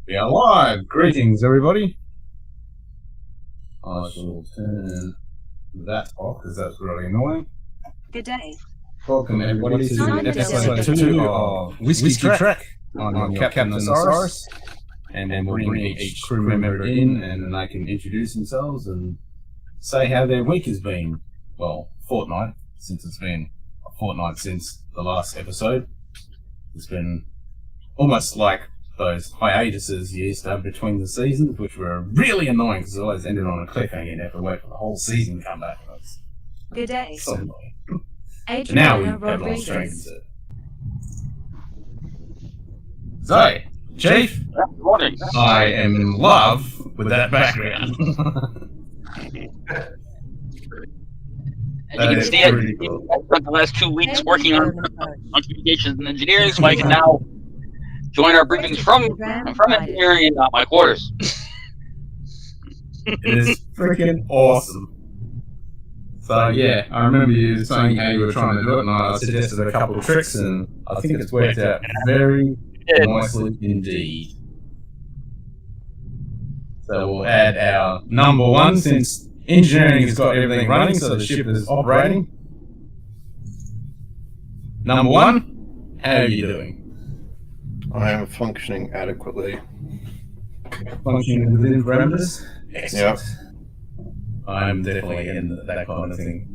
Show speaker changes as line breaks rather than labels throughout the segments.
We are live. Greetings, everybody. I shall turn that off because that's really annoying.
Good day.
Welcome, everybody, to episode 2 of Whisky Track. I'm your Captain Osiris, and we'll bring each crew member in and they can introduce themselves and say how their week has been. Well, fortnight, since it's been a fortnight since the last episode. It's been almost like those hiatuses you used to have between the seasons, which were really annoying because it always ended on a cliffhanger. You'd have to wait for the whole season to come back.
Good day.
So annoying.
Adriana
Now we have long
Rodriguez.
strings. So, Chief,
Good morning.
I am in love with that background.
As you can see, I spent the last 2 weeks working on communications and engineering, so I can now join our briefings from engineering and not my quarters.
It is freaking awesome. So yeah, I remember you saying how you were trying to do it, and I suggested a couple of tricks, and I think it's worked out very nicely indeed. So we'll add our number one, since engineering has got everything running, so the ship is operating. Number one, how are you doing?
I am functioning adequately.
Functioning within parameters? Excellent.
Yep.
I'm definitely in that kind of thing.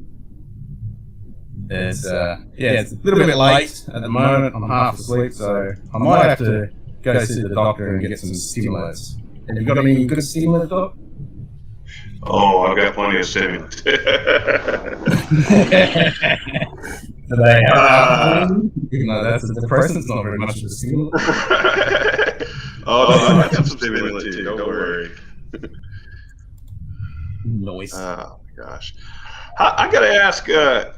It's it's a little bit late at the moment. I'm half asleep, so I might have to go see the doctor and get some stimulants. Have you got any good stimulants, Doc?
Oh, I've got plenty of stimulants.
Even though that's a depressant, it's not very much of a stimulant.
Oh, I got some stimulant too, don't worry.
Noise.
Oh my gosh. I gotta ask,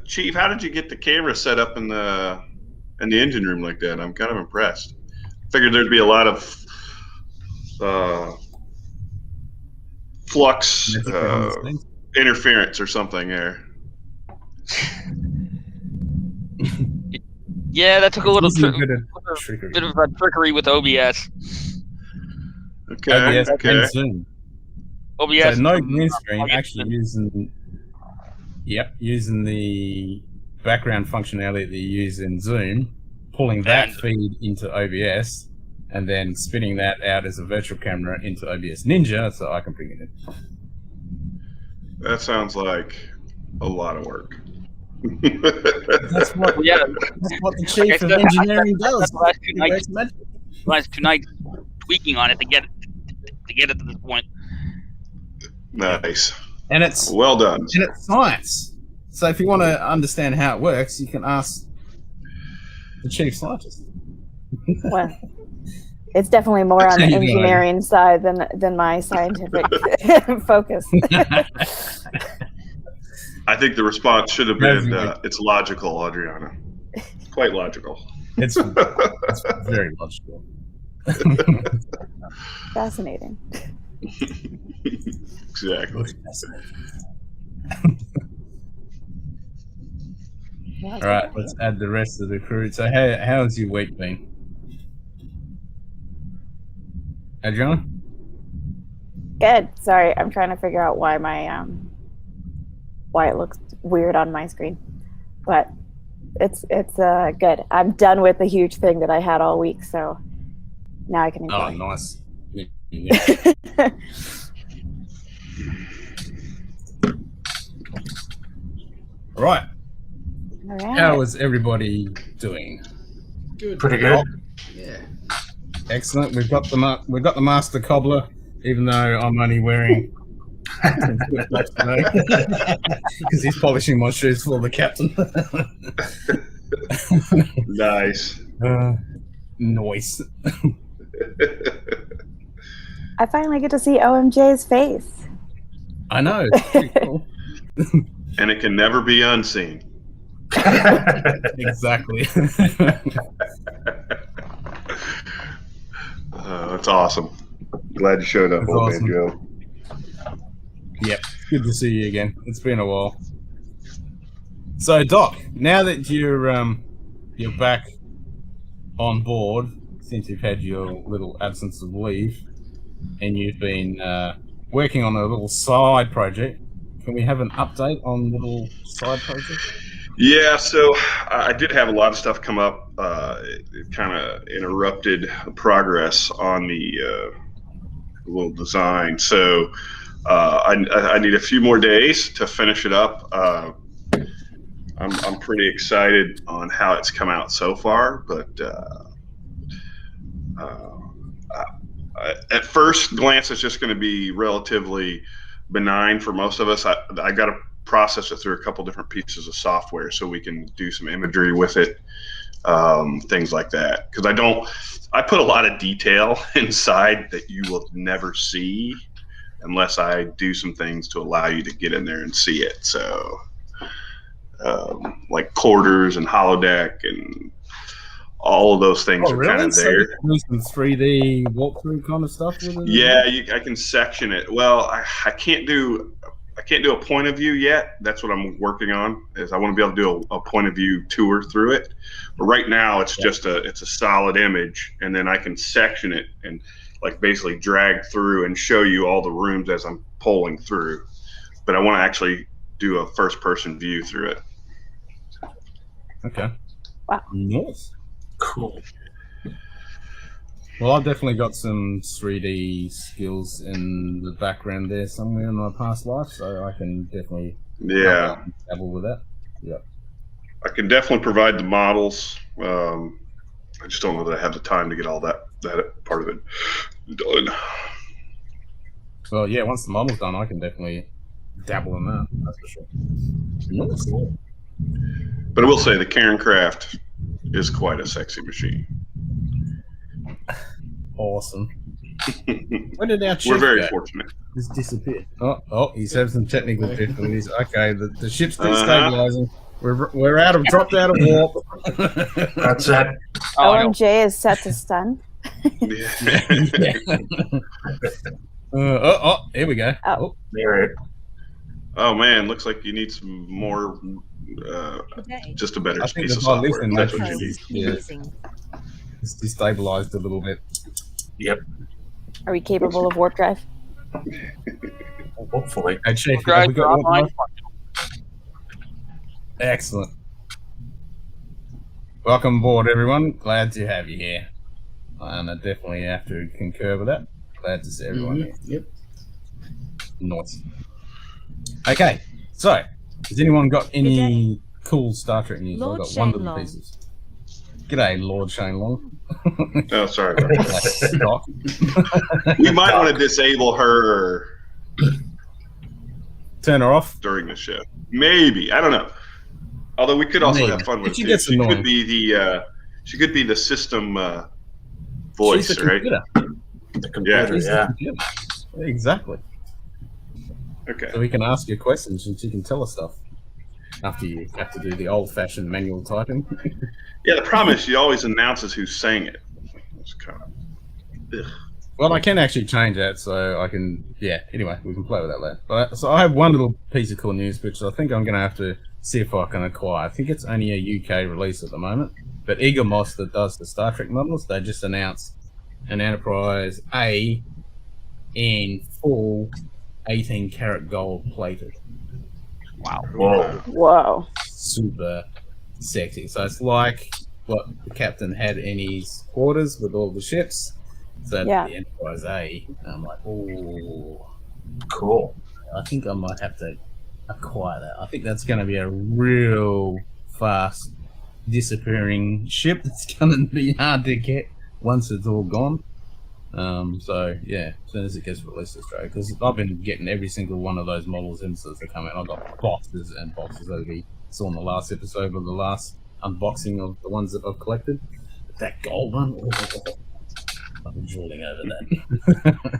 Chief, how did you get the camera set up in the engine room like that? I'm kind of impressed. Figured there'd be a lot of flux interference or something there.
Yeah, that took a little
bit of
trickery with OBS.
Okay.
OBS and Zoom.
OBS.
So no green screen, actually using the background functionality that you use in Zoom, pulling that feed into OBS, and then spinning that out as a virtual camera into OBS Ninja, so I can bring it in.
That sounds like a lot of work.
That's what the chief of engineering does.
The last two nights tweaking on it to get it to this point.
Nice.
And it's
well done.
And it's science. So if you want to understand how it works, you can ask the chief scientist.
Well, it's definitely more on the engineering side than my scientific focus.
I think the response should have been, it's logical, Adriana. Quite logical.
It's very logical.
Fascinating.
Exactly.
All right, let's add the rest of the crew. So how's your week been? Adriana?
Good. Sorry, I'm trying to figure out why my why it looks weird on my screen, but it's good. I'm done with the huge thing that I had all week, so now I can enjoy.
Oh, nice. Yeah. Right.
All right.
How is everybody doing?
Good. Pretty good.
Yeah. Excellent. We've got the master cobbler, even though I'm only wearing because he's polishing my shoes for the captain.
Nice.
Noise.
I finally get to see OMJ's face.
I know. It's pretty cool.
And it can never be unseen.
Exactly.
That's awesome. Glad you showed up, old man Joe.
Yep, good to see you again. It's been a while. So, Doc, now that you're back on board, since you've had your little absence of leave, and you've been working on a little side project. Can we have an update on the little side project?
Yeah, so I did have a lot of stuff come up. It kind of interrupted progress on the little design. So I need a few more days to finish it up. I'm pretty excited on how it's come out so far, but at first glance, it's just going to be relatively benign for most of us. I got to process it through a couple different pieces of software so we can do some imagery with it, things like that. Because I put a lot of detail inside that you will never see unless I do some things to allow you to get in there and see it. So, like quarters and holodeck and all of those things are kind of there.
So you can do some 3D walkthrough kind of stuff with it?
Yeah, I can section it. Well, I can't do a point of view yet. That's what I'm working on. Is I want to be able to do a point of view tour through it. But right now, it's just it's a solid image, and then I can section it and like basically drag through and show you all the rooms as I'm pulling through. But I want to actually do a first-person view through it.
Okay.
Wow.
Nice.
Cool.
Well, I've definitely got some 3D skills in the background there somewhere in my past life, so I can definitely dabble with that. Yeah.
I can definitely provide the models. I just don't know that I have the time to get all that part of it done.
Well, yeah, once the model's done, I can definitely dabble in that. That's for sure. Nice. Cool.
But I will say the Karen Craft is quite a sexy machine.
Awesome. Where did our chief
We're very
go?
fortunate.
He's disappeared. Oh, he's having some technical difficulties. Okay, the ship's destabilizing. We're dropped out of warp.
That's it.
OMJ is set to stun.
Here we go.
Oh.
There.
Oh man, looks like you need some more. Just a better
I think
piece of
the
software.
listening
That's what
matrix
you need.
it's destabilized a little bit.
Yep.
Are we capable of warp drive?
Hopefully.
Hey, Chief,
Guys,
have we got
online.
Excellent. Welcome aboard, everyone. Glad to have you here. And I definitely have to concur with that. Glad to see everyone here.
Yep.
Nice. Okay, so has anyone got any cool Star Trek news?
Lord
I've got one
Shane
little
Long.
pieces. G'day, Lord Shane Long.
Oh, sorry about that.
Scott.
We might want to disable her
Turn her off.
during the show. Maybe, I don't know. Although we could also
Maybe.
have fun with
If she
it.
gets
She
annoying.
could be the system voice,
She's a
right?
computer.
The computer,
She's a
yeah.
computer. Exactly.
Okay.
So we can ask you questions and she can tell us stuff. After you have to do the old-fashioned manual typing.
Yeah, the problem is she always announces who's saying it. It's kind of. Ugh.
Well, I can actually change that, so I can. Yeah. Anyway, we can play with that later. But so I have one little piece of cool news, which I think I'm going to have to see if I can acquire. I think it's only a UK release at the moment. But Eaglemoss, that does the Star Trek models, they just announced an Enterprise A in full 18-karat gold plated.
Wow.
Whoa.
Whoa.
Super sexy. So it's like what the captain had in his quarters with all the ships. So
Yeah.
the Enterprise A. And I'm like, oh,
Cool.
I think I might have to acquire that. I think that's going to be a real fast disappearing ship. It's going to be hard to get once it's all gone. So yeah, as soon as it gets released to Australia, because I've been getting every single one of those models in since they come out. I've got boxes and boxes over the saw in the last episode of the last unboxing of the ones that I've collected. That gold one, I've been drooling over that.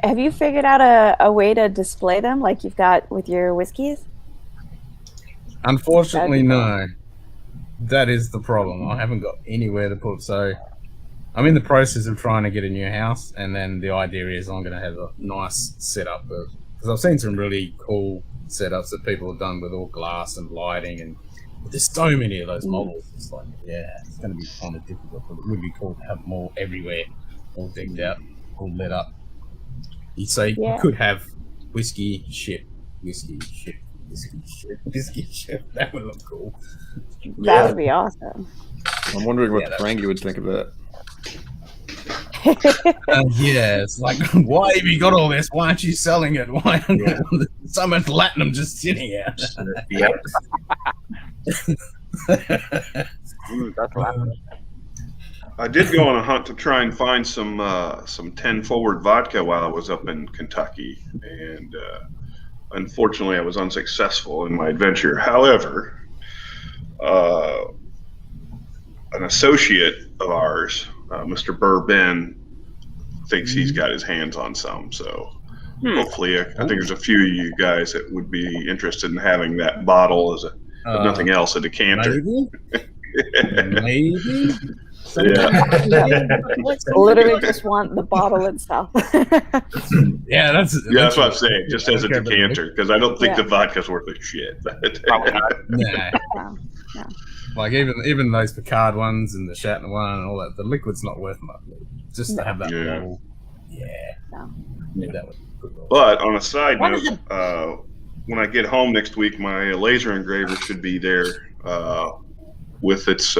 Have you figured out a way to display them like you've got with your whiskeys?
Unfortunately, no. That is the problem. I haven't got anywhere to put. So I'm in the process of trying to get a new house, and then the idea is I'm going to have a nice setup because I've seen some really cool setups that people have done with all glass and lighting and There's so many of those models. It's like, yeah, it's going to be kind of difficult, but it would be cool to have them all everywhere, all decked out, all lit up. You say you could have whiskey ship. That would look cool.
That would be awesome.
I'm wondering what Frankie would think of that.
It's like, why have you got all this? Why aren't you selling it? Why aren't so much latinum just sitting out?
Yep.
That's laughing.
I did go on a hunt to try and find some 10 forward vodka while I was up in Kentucky, and unfortunately I was unsuccessful in my adventure. However, an associate of ours, Mr. Bourbon, thinks he's got his hands on some, so hopefully I think there's a few of you guys that would be interested in having that bottle as if nothing else, a decanter.
Maybe?
Literally just want the bottle itself.
That's what I'm saying, just as a decanter, because I don't think the vodka's worth a shit.
Probably not.
No.
Like even those Picard ones and the Shatner one and all that, the liquid's not worth much. Just to have that bottle. That would be good.
But on a side note, when I get home next week, my laser engraver should be there with its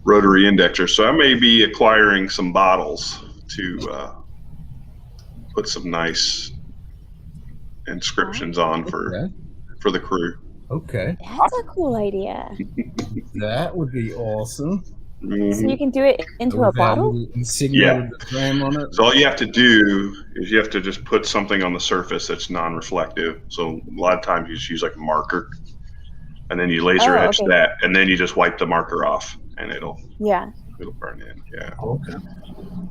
rotary indexer. So I may be acquiring some bottles to put some nice inscriptions on for the crew.
Okay.
That's a cool idea.
That would be awesome.
So you can do it into a bottle?
Insignia with the frame on it.
So all you have to do is you have to just put something on the surface that's non-reflective. So a lot of times you just use like a marker, and then you laser etch that, and then you just wipe the marker off, and it'll burn in. Yeah.
Okay.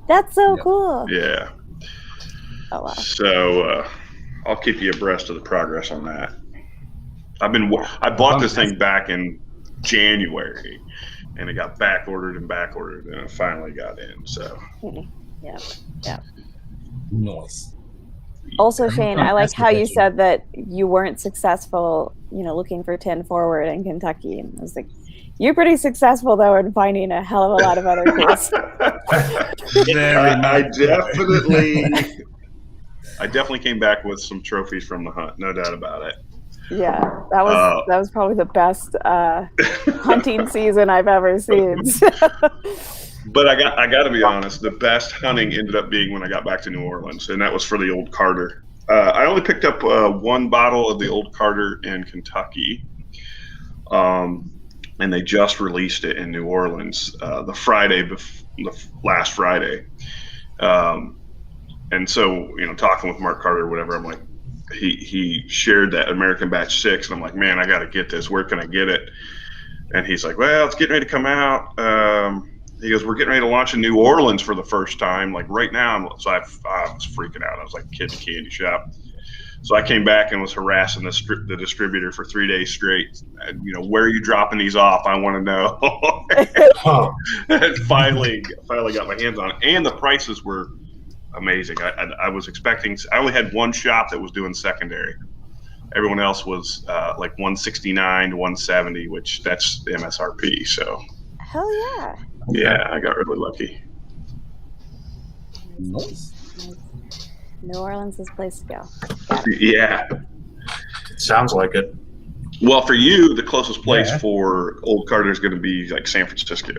That's so cool.
Yeah.
Oh wow.
So I'll keep you abreast of the progress on that. I bought this thing back in January, and it got back ordered, and it finally got in. So
yeah.
Nice.
Also, Shane, I like how you said that you weren't successful, looking for 10 forward in Kentucky. And I was like, you're pretty successful though in finding a hell of a lot of other tools.
I definitely came back with some trophies from the hunt, no doubt about it.
Yeah, that was probably the best hunting season I've ever seen.
But I got to be honest, the best hunting ended up being when I got back to New Orleans, and that was for the Old Carter. I only picked up one bottle of the Old Carter in Kentucky, and they just released it in New Orleans the last Friday. And so, talking with Mark Carter or whatever, I'm like, he shared that American Batch 6, and I'm like, man, I got to get this. Where can I get it? And he's like, well, it's getting ready to come out. He goes, we're getting ready to launch in New Orleans for the first time, like right now. So I was freaking out. I was like a kid in a candy shop. So I came back and was harassing the distributor for 3 days straight. And, where are you dropping these off? I want to know. And finally got my hands on it. And the prices were amazing. I was expecting, I only had one shop that was doing secondary. Everyone else was like 169 to 170, which that's the MSRP. So
hell yeah.
Yeah, I got really lucky.
Nice.
New Orleans is the place to go.
Yeah.
Sounds like it.
Well, for you, the closest place for Old Carter is going to be like San Francisco.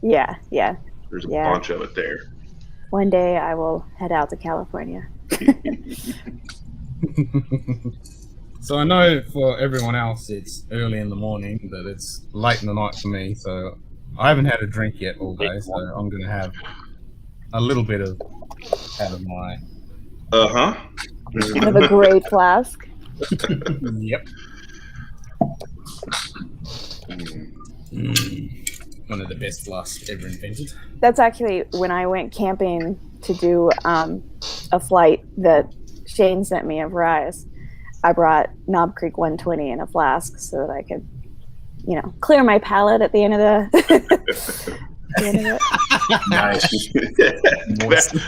Yeah.
There's a bunch of it there.
One day I will head out to California.
So I know for everyone else it's early in the morning, but it's late in the night for me. So I haven't had a drink yet all day, so I'm going to have a little bit out of my...
Have a great flask.
Yep. One of the best flasks ever invented.
That's actually when I went camping to do a flight that Shane sent me of Rise. I brought Knob Creek 120 in a flask so that I could, clear my palate at the end of the.
Nice.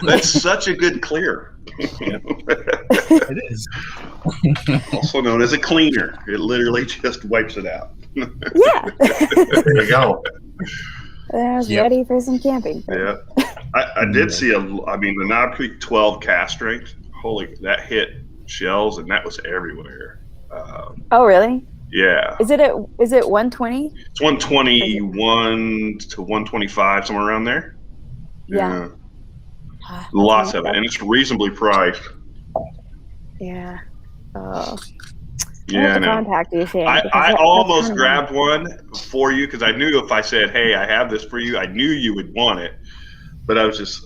That's such a good clear.
It is.
Also known as a cleaner. It literally just wipes it out.
Yeah.
There you go.
I was ready for some camping.
Yeah. I did see the Knob Creek 12 cast strength. Holy, that hit shells, and that was everywhere.
Oh, really?
Yeah.
Is it 120?
It's 121 to 125, somewhere around there.
Yeah.
Lots of it, and it's reasonably priced.
Yeah. Oh.
Yeah,
I have to
know.
contact you, Shane.
I almost grabbed one for you because I knew if I said, "Hey, I have this for you," I knew you would want it. But I was just,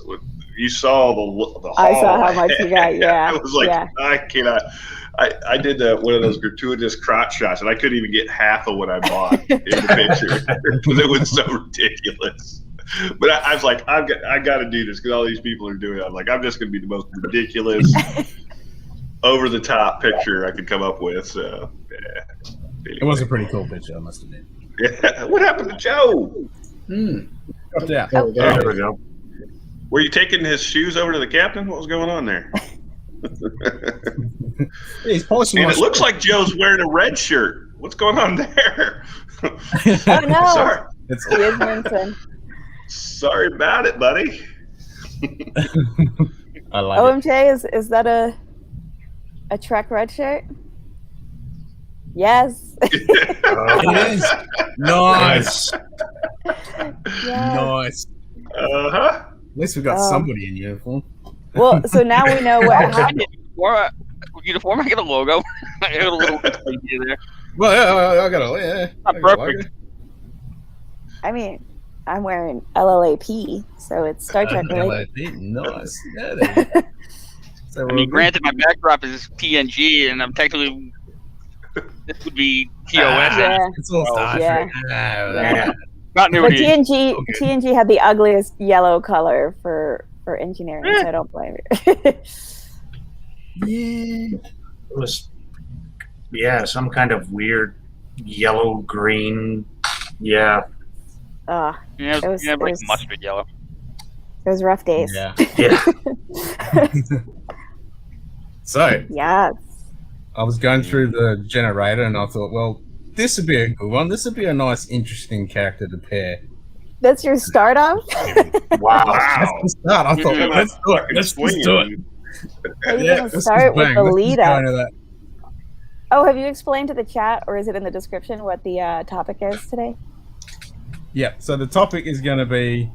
you saw the haul.
I saw how much you got. Yeah.
I was like, I cannot. I did one of those gratuitous crotch shots, and I couldn't even get half of what I bought in the picture because it was so ridiculous. But I was like, I got to do this because all these people are doing it. I'm like, I'm just going to be the most ridiculous, over the top picture I could come up with. So, yeah. Anyway.
It was a pretty cool picture, I must admit.
Yeah. What happened to Joe?
Dropped out.
There we go.
Were you taking his shoes over to the captain? What was going on there?
He's polishing.
And it looks like Joe's wearing a red shirt. What's going on there?
Oh no!
Sorry.
It's
Sorry about it, buddy.
I like
OMJ, is that a Trek red shirt? Yes.
it is. Nice.
Yes.
Nice.
Uh-huh.
At least we got somebody in uniform.
Well, so now we know what happened.
Uniform, I get a logo. I got a little there.
Well, yeah, I got a
Not perfect.
I mean, I'm wearing LLAP, so it's Star Trek related.
Nice. Yeah, there you go. So
I mean, granted, my backdrop is TNG, and I'm technically this would be TOS.
Yeah.
It's all Star Trek.
Yeah.
Not new.
But TNG had the ugliest yellow color for engineering, so I don't blame you.
Yeah.
It was, some kind of weird yellow green. Yeah.
Yeah, it was like mustard yellow.
It was rough days.
Yeah.
Yeah.
So,
Yes.
I was going through the generator and I thought, well, this would be a good one. This would be a nice, interesting character to pair.
That's your start off?
Wow.
That's the start. I thought, let's do it. Let's do it.
Are you going to start with the lead up?
That.
Oh, have you explained to the chat, or is it in the description, what the topic is today?
Yeah, so the topic is going to be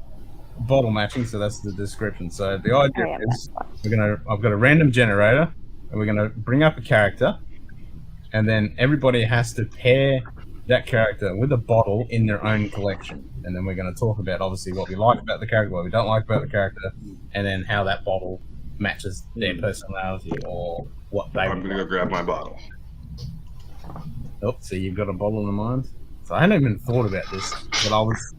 bottle matching, so that's the description. So the idea is I've got a random generator, and we're going to bring up a character, and then everybody has to pair that character with a bottle in their own collection. And then we're going to talk about, obviously, what we like about the character, what we don't like about the character, and then how that bottle matches their personality or what they
I'm going to go grab my bottle.
Oh, so you've got a bottle in mind? So I hadn't even thought about this, but I was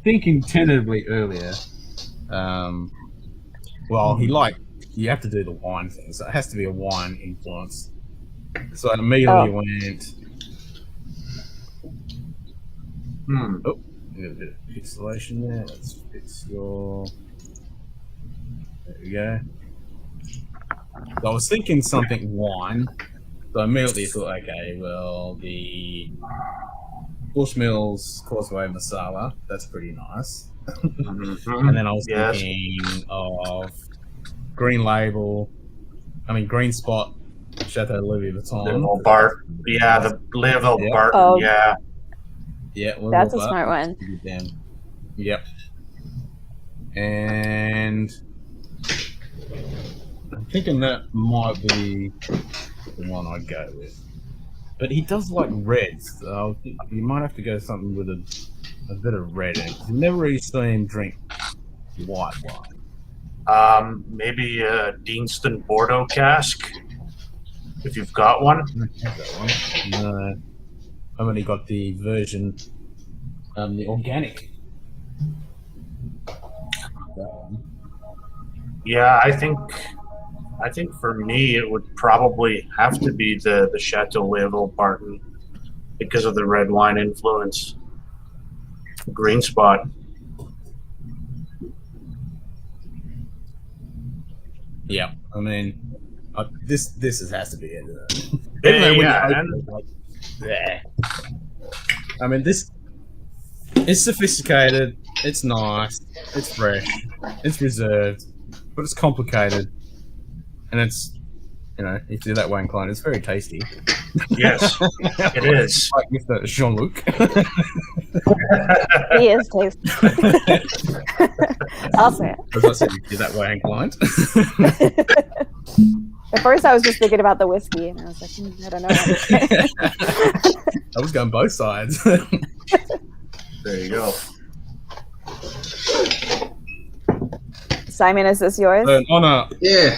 thinking tentatively earlier. Well, you have to do the wine thing, so it has to be a wine influence. So I immediately went. Oh, you got a bit of pixelation there. Let's fix your. There we go. So I was thinking something wine. So I immediately thought, okay, well, the Bushmills Causeway Masala, that's pretty nice. And then I was thinking of Green Spot, Chateau Louis Vuitton.
The Liverpool Barton,
Oh.
Yeah,
That's a smart one.
Yep. And I'm thinking that might be the one I'd go with. But he does like reds, so you might have to go something with a bit of red in it. You've never really seen him drink white wine.
Maybe a Deanston Bordeaux cask, if you've got one.
I don't have that one. No. I've only got the version, the organic.
Yeah, I think for me it would probably have to be the Chateau Level Barton because of the red wine influence. Green Spot.
Yeah, I mean, this has to be it. I mean, this it's sophisticated. It's nice. It's fresh. It's reserved, but it's complicated, and it's if you're that way inclined, it's very tasty.
Yes, it is.
Like Mr. Jean-Luc.
He is tasty. I'll say it.
As I said, if you're that way inclined.
At first, I was just thinking about the whiskey, and I was like, I don't know.
I was going both sides.
There you go.
Simon, is this yours?
Honor.
Yeah,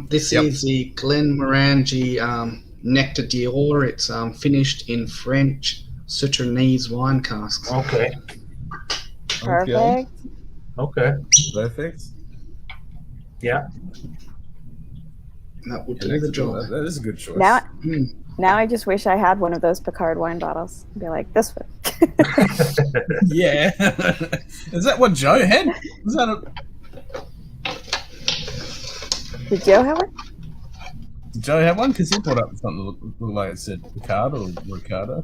this
Yep.
is the Glenmorangie Nectar d'Or. It's finished in French Citronese wine casks.
Okay.
Perfect.
Okay.
Perfect.
Yeah.
That would
Yeah,
do the job.
that is a good choice.
Now I just wish I had one of those Picard wine bottles. I'd be like, this one.
Yeah. Is that what Joe had? Was that a...
Did Joe have one?
Did Joe have one? Because he brought up something that looked like it said Picard or Ricardo.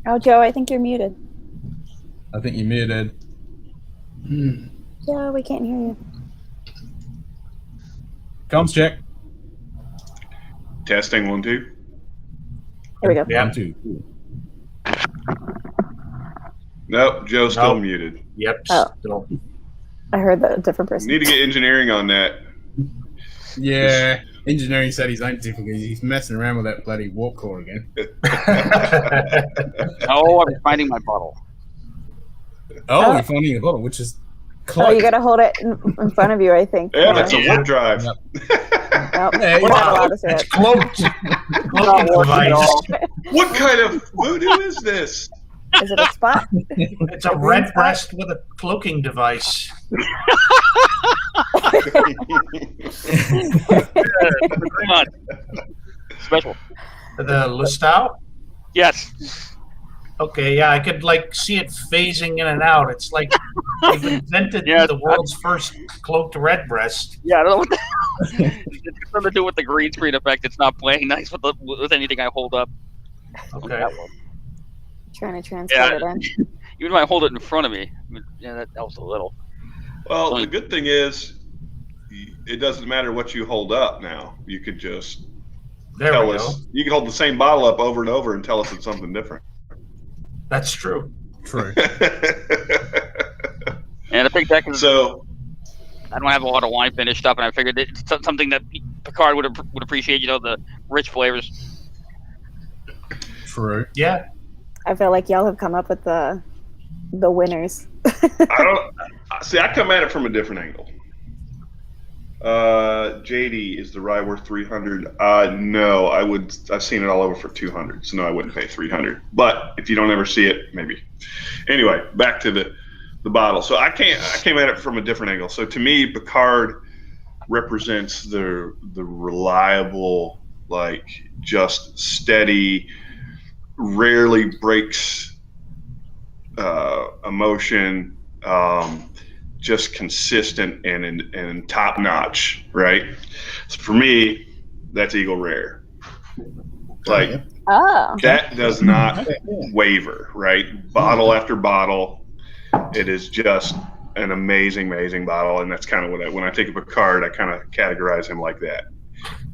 Oh, Joe, I think you're muted.
I think you muted.
Joe, we can't hear you.
Comms check.
Testing 1, 2.
Here we go.
Yeah.
1, 2.
Nope, Joe's still
Nope.
muted.
Yep.
Oh.
Still.
I heard that a different person.
Need to get engineering on that.
Yeah. Engineering said his ain't difficulties. He's messing around with that bloody warp core again.
Oh, I'm finding my bottle.
Oh.
We're finding the bottle, which is close.
Oh, you got to hold it in front of you, I think.
Yeah, that's a warp drive.
Yep.
Nope,
Yeah,
we're not
wow.
allowed to say
It's
it.
cloaked. Cloaking device.
What kind of voodoo is this?
Is it a spot?
It's a red breast with a cloaking device.
Come on. Special.
The Lustau?
Yes.
Okay, yeah, I could see it phasing in and out. It's like they've invented
Yeah,
the world's first cloaked red breast.
Yeah, I don't know what it's something to do with the green screen effect. It's not playing nice with anything I hold up.
Okay.
That one.
Trying to transport it in.
Even if I hold it in front of me, yeah, that helps a little.
Well, the good thing is, it doesn't matter what you hold up now. You could just
There
tell
we
us.
go.
You can hold the same bottle up over and over and tell us it's something different.
That's true.
True.
And I think that can.
So,
I don't have a lot of wine finished up, and I figured it's something that Picard would appreciate. The rich flavors.
True.
Yeah.
I feel like y'all have come up with the winners.
I don't see. I come at it from a different angle. JD, is the rye worth 300? No, I would. I've seen it all over for 200, so no, I wouldn't pay 300. But if you don't ever see it, maybe. Anyway, back to the bottle. So I came at it from a different angle. So to me, Picard represents the reliable, just steady, rarely breaks emotion, just consistent and top notch, right? So for me, that's Eagle Rare.
Oh.
That does not waver, right? Bottle after bottle, it is just an amazing bottle, and that's kind of when I think of Picard, I kind of categorize him like that.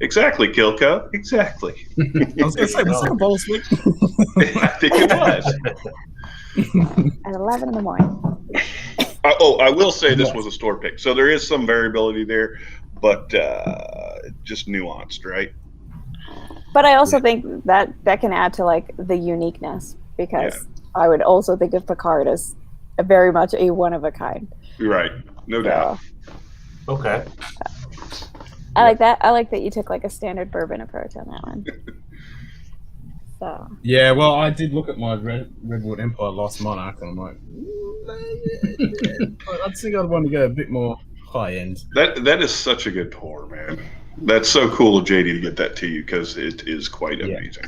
Exactly, Kilko. Exactly.
I was going to say, was that a bottle sweet?
I think it was.
At 11 in the morning.
I will say this was a store pick, so there is some variability there, but just nuanced, right?
But I also think that can add to the uniqueness, because I would also think of Picard as very much a one of a kind.
You're right, no doubt.
Okay.
I like that. I like that you took a standard bourbon approach on that one. So.
Yeah, well, I did look at my Redwood Empire Lost Monarch, and I'm like, I think I'd want to go a bit more high end.
That is such a good pour, man. That's so cool of JD to get that to you, because it is quite amazing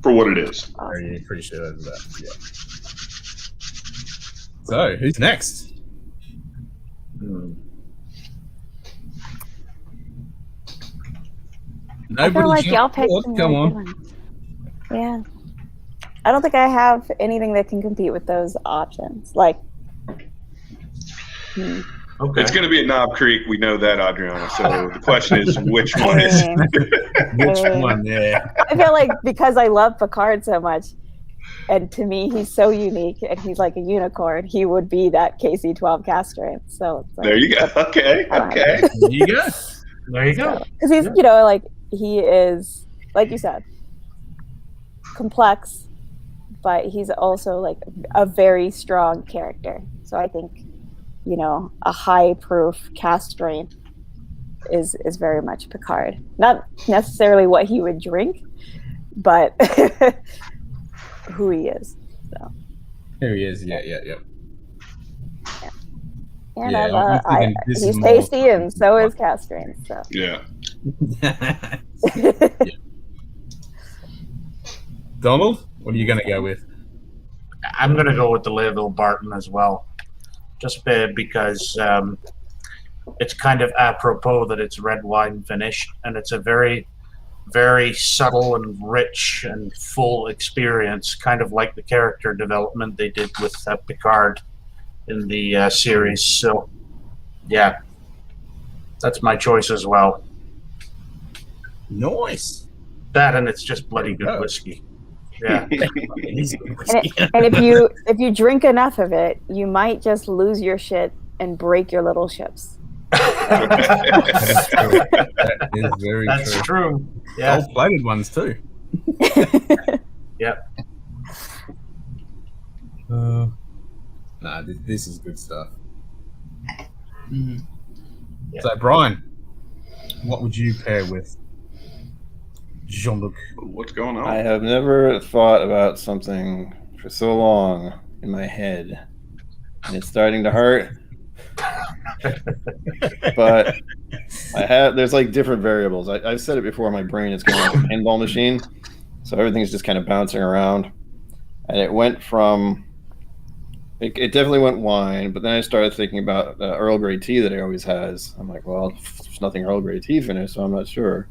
for what it is.
Very appreciative of that. Yeah. So, who's next?
I feel like y'all picked
Come on.
Yeah. I don't think I have anything that can compete with those options. Like,
Okay.
It's going to be at Knob Creek. We know that, Adriana. So the question is, which one is it?
Which one? Yeah.
I feel like because I love Picard so much, and to me he's so unique, and he's like a unicorn, he would be that KC-12 cast strength. So it's like,
There you go. Okay. Okay.
There you go.
There you go.
because he's like he is, like you said, complex, but he's also like a very strong character. So I think a high proof cast strength is very much Picard. Not necessarily what he would drink, but who he is. So
Here he is. Yeah.
and
Yeah,
he's tasty, and so is cast strength. So
Yeah.
Donald, what are you going to go with?
I'm going to go with the Layville Barton as well, just because it's kind of apropos that it's red wine finish, and it's a very, very subtle and rich and full experience, kind of like the character development they did with Picard in the series. So, yeah, that's my choice as well.
Nice.
That, and it's just bloody good whiskey. Yeah.
and if you drink enough of it, you might just lose your shit and break your little ships.
That is very
That's true.
Yeah. Gold-plated ones too.
Yep.
Nah, this is good stuff.
Mm-hmm.
Yeah.
So, Brian, what would you pair with Jean-Luc?
What's going on?
I have never thought about something for so long in my head, and it's starting to hurt. But there's like different variables. I've said it before, my brain is kind of like a pinball machine, so everything's just kind of bouncing around. And it went from, it definitely went wine, but then I started thinking about Earl Grey tea that he always has. I'm like, well, there's nothing Earl Grey tea finished, so I'm not sure.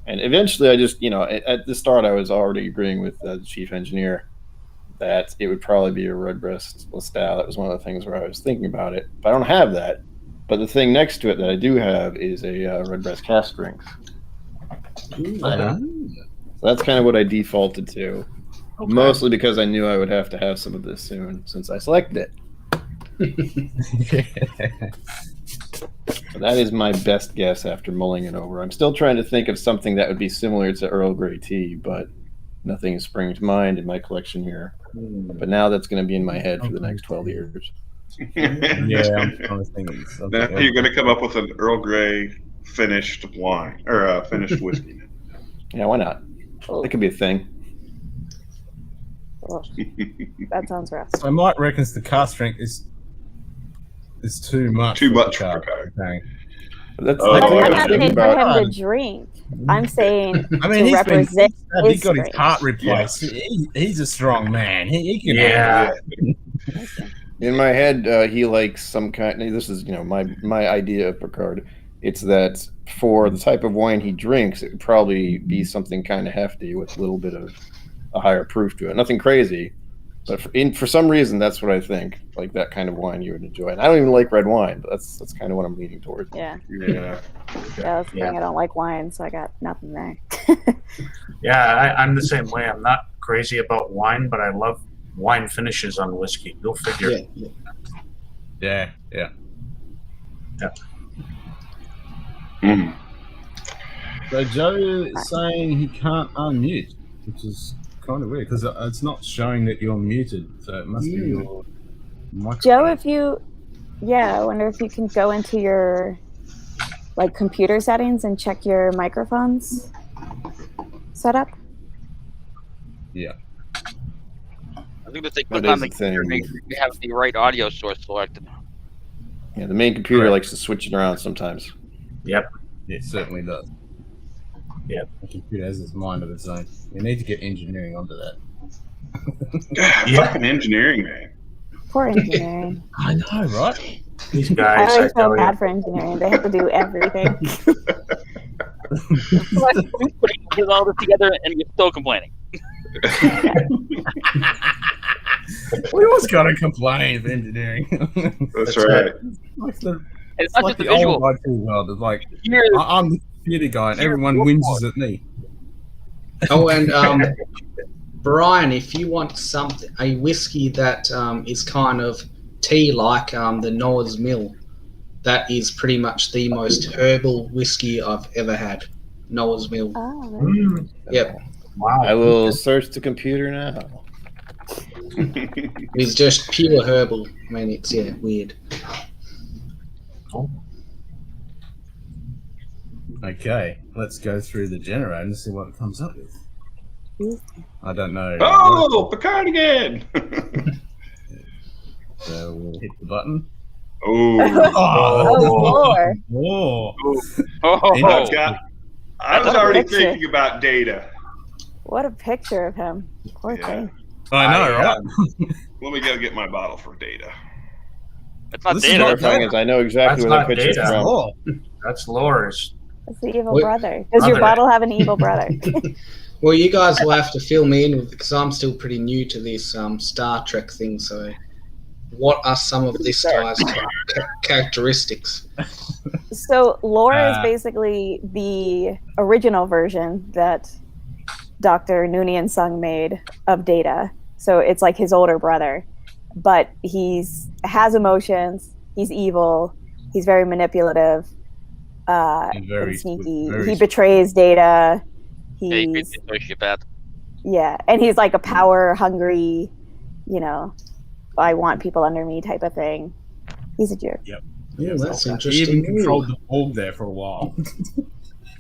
And eventually I just, at the start I was already agreeing with the chief engineer that it would probably be a Redbreast Lestat. That was one of the things where I was thinking about it. But I don't have that. But the thing next to it that I do have is a Redbreast cask strength. So that's kind of what I defaulted to. Okay. Mostly because I knew I would have to have some of this soon since I selected it. So that is my best guess after mulling it over. I'm still trying to think of something that would be similar to Earl Grey tea, but nothing is springing to mind in my collection here. But now that's going to be in my head for the next 12 years.
Yeah, I'm trying to think of something.
Now you're going to come up with an Earl Grey finished wine or finished whiskey.
Yeah, why not? It could be a thing.
Oh, that sounds rough.
So Mike reckons the cask strength is too much.
Too much
for
Picard.
That's
I'm not saying for him to drink. I'm saying to represent
he got his heart replaced. Yeah. He's a strong man. He can.
Yeah.
In my head, he likes some kind. This is my idea of Picard. It's that for the type of wine he drinks, it would probably be something kind of hefty with a little bit of a higher proof to it. Nothing crazy, but for some reason, that's what I think. Like that kind of wine you would enjoy. And I don't even like red wine, but that's kind of what I'm leaning towards.
Yeah.
Yeah.
That's the thing. I don't like wine, so I got nothing there.
Yeah, I'm the same way. I'm not crazy about wine, but I love wine finishes on whiskey. Go figure.
Yeah.
Mm.
So Joe is saying he can't unmute, which is kind of weird because it's not showing that you're muted. So it must be your microphone.
Joe, I wonder if you can go into your computer settings and check your microphones setup.
Yeah.
I think if they click on the computer, they have the right audio source selected.
Yeah, the main computer likes to switch it around sometimes.
Yep.
It certainly does.
Yep.
The computer has its mind of its own. We need to get engineering onto that.
Fucking engineering, man.
Poor engineering.
I know, right?
These guys.
I always feel bad for engineering. They have to do everything.
Putting all this together and you're still complaining.
We always gotta complain of engineering.
That's right.
It's not
like
just the
the old
visual.
IT world. It's like
Here,
I'm the theater guy, and everyone whinges at me.
Oh, and Brian, if you want a whiskey that is kind of tea-like, the Noah's Mill, that is pretty much the most herbal whiskey I've ever had. Noah's Mill.
Oh,
Yep.
Wow.
I will search the computer now.
It's just pure herbal. I mean, it's weird.
Okay, let's go through the generator and see what it comes up with. I don't know.
Oh, Picard again.
So we'll hit the button.
Oh,
Lord.
Oh.
I was already thinking about Data.
What a picture of him. Poor thing.
I know, right?
Let me go get my bottle for Data.
it's not
This is
data.
not
Terrifying is I know exactly
That's
where
not
that picture's
data.
from.
Oh,
That's Laura's.
That's the evil
Wait.
brother. Does your bottle have an evil brother?
Well, you guys will have to fill me in because I'm still pretty new to this Star Trek thing. So, what are some of this guy's characteristics?
So Laura is basically the original version that Dr. Noonien Sung made of Data. So it's like his older brother, but has emotions. He's evil. He's very manipulative.
And very
and sneaky.
very
He betrays Data.
Yeah,
He's
sociopath.
and he's like a power hungry, I want people under me type of thing. He's a jerk.
Oh, that's
He
interesting.
even controlled the Borg there for a while.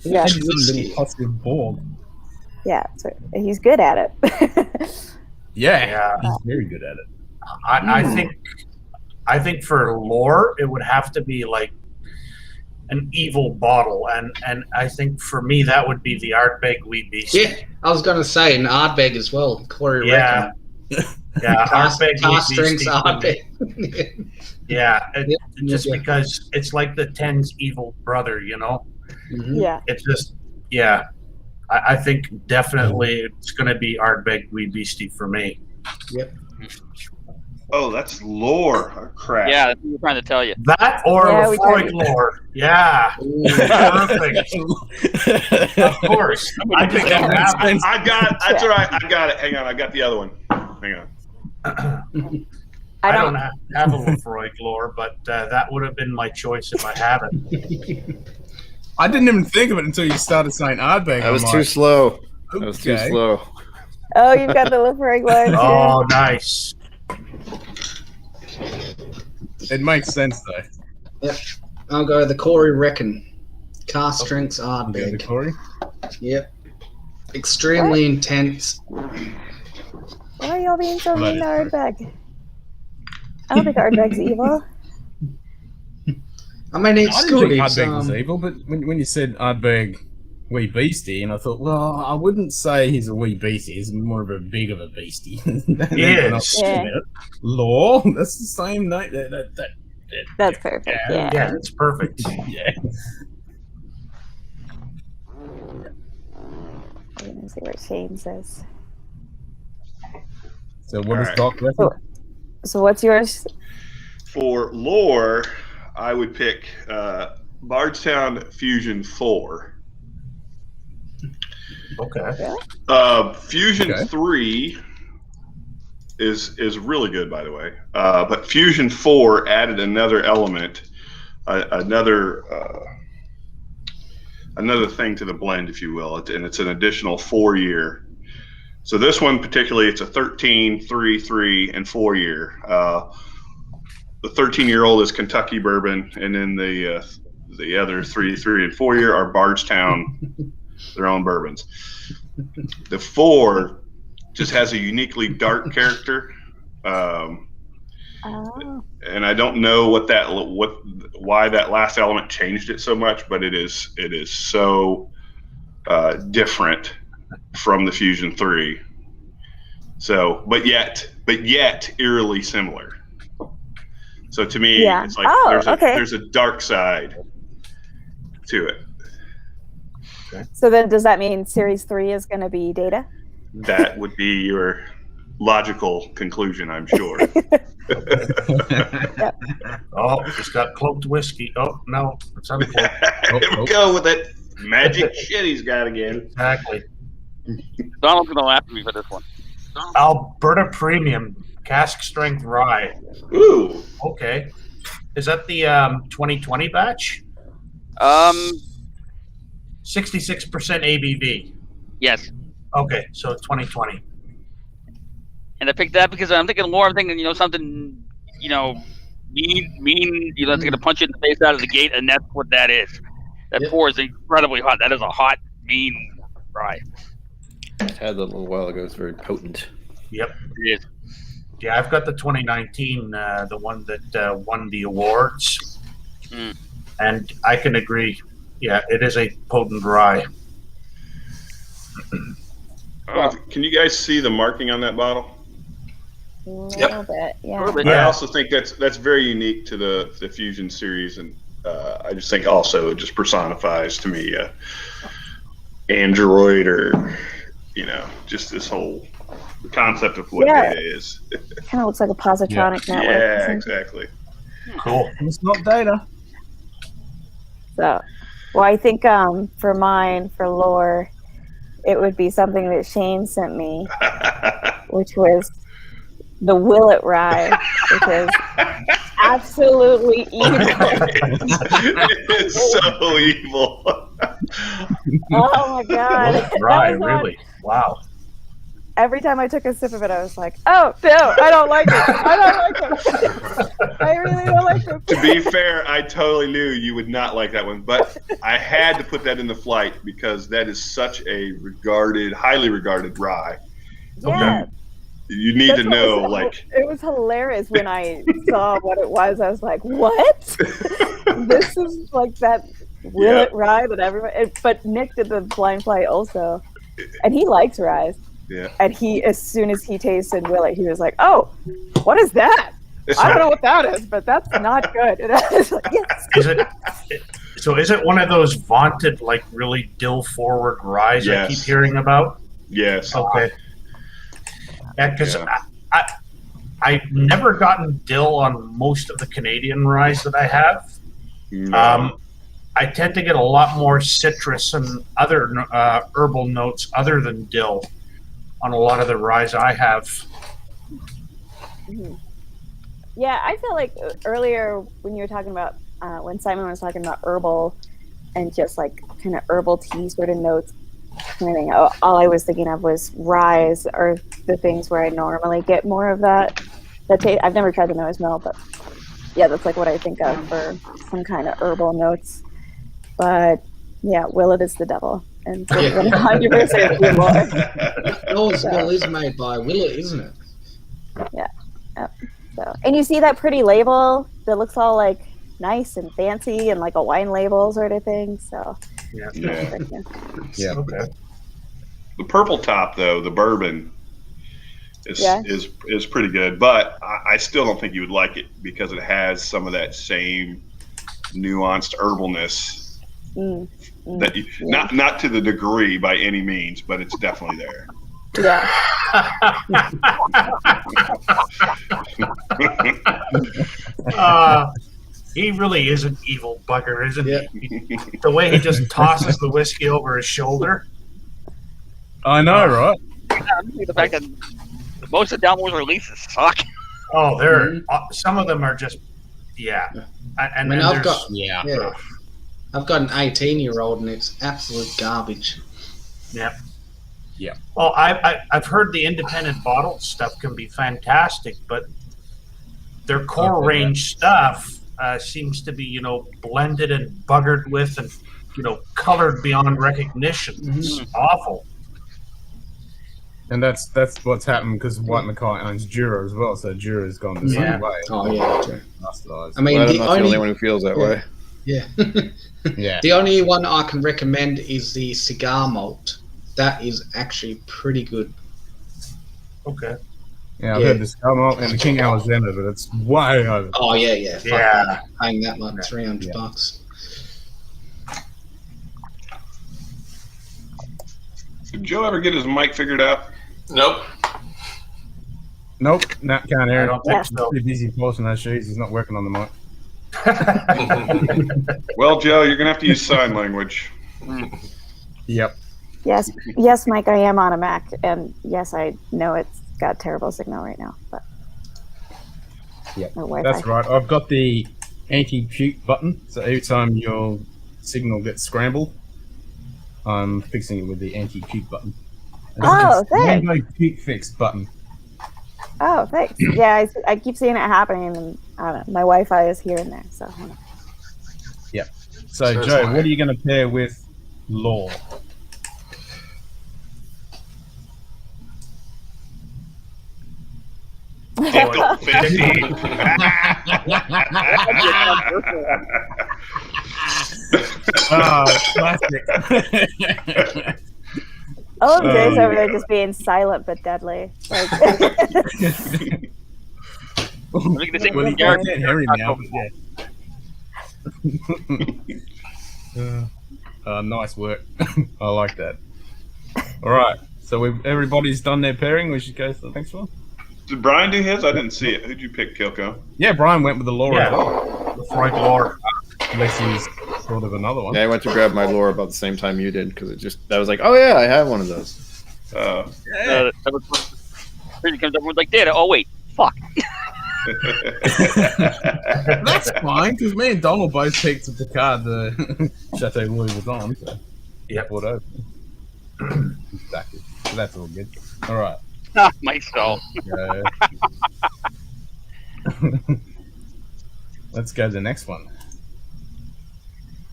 Yeah,
He's a little positive Borg.
yeah. So he's good at it.
Yeah.
He's very good at it.
I think for lore it would have to be like an evil bottle, and I think for me that would be the Ardbeg Wee Beast.
Yeah, I was going to say an Ardbeg as well. Corey
Yeah.
reckon.
Yeah, Ardbeg
Cast
Wee
drinks
Beastie would be-
Ardbeg.
Yeah, just
Yeah.
because it's like the Ten's evil brother,
Mhm.
Yeah.
It's just, I think definitely it's going to be Ardbeg Wee Beastie for me.
Oh, that's lore. Oh, crap.
Yeah, that's what we're trying to tell you.
That or
Yeah, we
Lefroy
tried.
lore. Yeah,
Ooh.
perfect. Of course. I just don't have it.
I got it. That's all right. I got it. Hang on. I got the other one. Hang on.
I don't have a Lefroy lore, but that would have been my choice if I had it.
I didn't even think of it until you started saying Ardbeg.
I was
I'm
too
like,
slow. I was too
okay.
slow.
Oh, you've got the Lefroy gloves.
Oh, nice.
It makes sense though.
I'll go the Corey reckon. Cast drinks
You go to
Ardbeg.
Corey.
Yep. Extremely intense.
Why are y'all being so
That
mean to
is
Ardbeg? I don't think Ardbeg's evil.
I mean,
I
it's
didn't
good.
think
It's,
Ardbeg was evil, but when you said Ardbeg wee beastie, and I thought, well, I wouldn't say he's a wee beastie. He's more of a big of a beastie.
He is.
Yeah.
Law. That's the same name.
That's perfect. Yeah.
Yeah, it's perfect.
Yeah.
I'm gonna see what Shane says.
So what
All
does
right.
Doc reckon?
So what's yours?
For lore, I would pick Bardstown Fusion 4.
Okay.
Fusion
Okay.
3 is really good, by the way. But Fusion 4 added another element, another thing to the blend, if you will, and it's an additional 4-year. So this one particularly, it's a 13, 3, 3, and 4 year. The 13-year-old is Kentucky bourbon, and then the other 3, 3, and 4 year are Bardstown, their own bourbons. The 4 just has a uniquely dark character,
Oh.
and I don't know why that last element changed it so much, but it is so different from the Fusion 3. So, but yet eerily similar. So to me,
Yeah.
it's like
Oh,
there's a dark side to it.
So then does that mean series 3 is going to be Data?
that would be your logical conclusion, I'm sure.
Oh, he's got cloaked whiskey. Oh, no, it's uncloaked.
Here we go with that magic shit he's got again.
Exactly.
Donald's gonna laugh at me for this one.
Alberta Premium cask strength rye.
Ooh.
Okay. Is that the 2020 batch? 66% ABV.
Yes.
Okay, so 2020.
And I picked that because I'm thinking more. I'm thinking, something, mean. That's gonna punch you in the face out of the gate, and that's what that is. That pours incredibly hot. That is a hot, mean rye.
Had that a little while ago. It's very potent.
Yep.
It is.
Yeah, I've got the 2019, the one that won the awards. And I can agree. Yeah, it is a potent rye.
Can you guys see the marking on that bottle?
A little bit, yeah.
I also think that's very unique to the Fusion series, and I just think also it just personifies to me Android, or just this whole concept of what data is.
Kind of looks like a positronic network.
Yeah, exactly.
Cool.
It's not data.
So, well, I think for mine, for lore, it would be something that Shane sent me, which was the Willet Rye, which is absolutely evil.
It's so evil.
Oh my god.
Willet Rye, really? Wow.
Every time I took a sip of it, I was like, oh, no, I don't like it. I don't like it. I really don't like it.
To be fair, I totally knew you would not like that one, but I had to put that in the flight because that is such a highly regarded rye.
Yeah.
You need to know,
it was hilarious when I saw what it was. I was like, what? This is like that Willet rye that everybody, but Nick did the blind flight also, and he likes rye.
Yeah.
And as soon as he tasted Willet, he was like, oh, what is that? I don't know what that is, but that's not good. And I was like, yes.
Is it one of those vaunted, really dill-forward ryes I keep hearing about?
Yes.
Okay. Yeah, because I've never gotten dill on most of the Canadian ryes that I have.
No.
I tend to get a lot more citrus and other herbal notes other than dill on a lot of the ryes I have.
Yeah, I feel like earlier when you were talking about, when Simon was talking about herbal and just kind of herbal tea sort of notes, kind of thing, all I was thinking of was ryes or the things where I normally get more of that taste. I've never tried the nose mill, but yeah, that's what I think of for some kind of herbal notes. But yeah, Willet is the devil. And 100% good lore.
Nose mill is made by Willet, isn't it?
Yeah. Yep. So, and you see that pretty label that looks all nice and fancy and like a wine label sort of thing. So
Yeah.
Okay.
The purple top, though, the bourbon, is pretty good, but I still don't think you would like it because it has some of that same nuanced herbalness. That not to the degree by any means, but it's definitely there.
Yeah.
He really is an evil bugger, isn't he? The way he just tosses the whiskey over his shoulder.
I know, right?
The fact that most of the download releases suck.
Oh, some of them are just And
I've got I've got an 18-year-old and it's absolute garbage.
Yeah.
Yeah.
Well, I've heard the independent bottled stuff can be fantastic, but their core range stuff seems to be, blended and buggered with and, colored beyond recognition. It's awful.
And that's what's happened because White Mackay owns Jura as well, so Jura's gone the same way.
Oh yeah, true.
Bastardized.
I mean,
I'm not the only one who feels that way.
Yeah.
Yeah.
The only one I can recommend is the cigar malt. That is actually pretty good.
Okay.
Yeah, I've heard the Skull Malt and the King Alexander, but it's way over.
Oh yeah.
Yeah.
Paying that much, $300.
Did Joe ever get his mic figured out?
Nope.
Nope, can't hear
I
him.
don't think
Yeah.
so.
Too busy polishing those shoes. He's not working on the mic.
Well, Joe, you're gonna have to use sign language.
Yep.
Yes, Mike, I am on a Mac, and yes, I know it's got terrible signal right now, but
Yep.
no Wi-Fi.
That's right. I've got the anti-puke button, so every time your signal gets scrambled, I'm fixing it with the anti-puke button. And
Oh,
it's
thanks.
Rainbow puke fix button.
Oh, thanks. Yeah, I keep seeing it happening, and I don't know, my Wi-Fi is here and there, so.
So,
So it's
Joe,
like-
what are you going to pair with Law?
Tickle 50.
Classic.
Oh, Jay's
Oh,
over there just being silent but deadly. Like,
Look at this
Well, you
Garrett.
can't hear him now, but yeah. Nice work. I like that. All right. So everybody's done their pairing. We should go to the next one.
Did Brian do his? I didn't see it. Who'd you pick, Kilko?
Yeah, Brian went with the Law as well.
Yeah, the Frank Lore.
Unless he's sort of another one.
Yeah, I went to grab my lore about the same time you did because I was like, oh yeah, I have one of those.
Yeah.
That was Pretty comes up with like data. Oh wait, fuck.
That's fine, because me and Donald both picked the card the Chateau Louis was on. So
Yep.
brought over. Exactly. So that's all good. All right.
My soul.
Go. Let's go to the next one.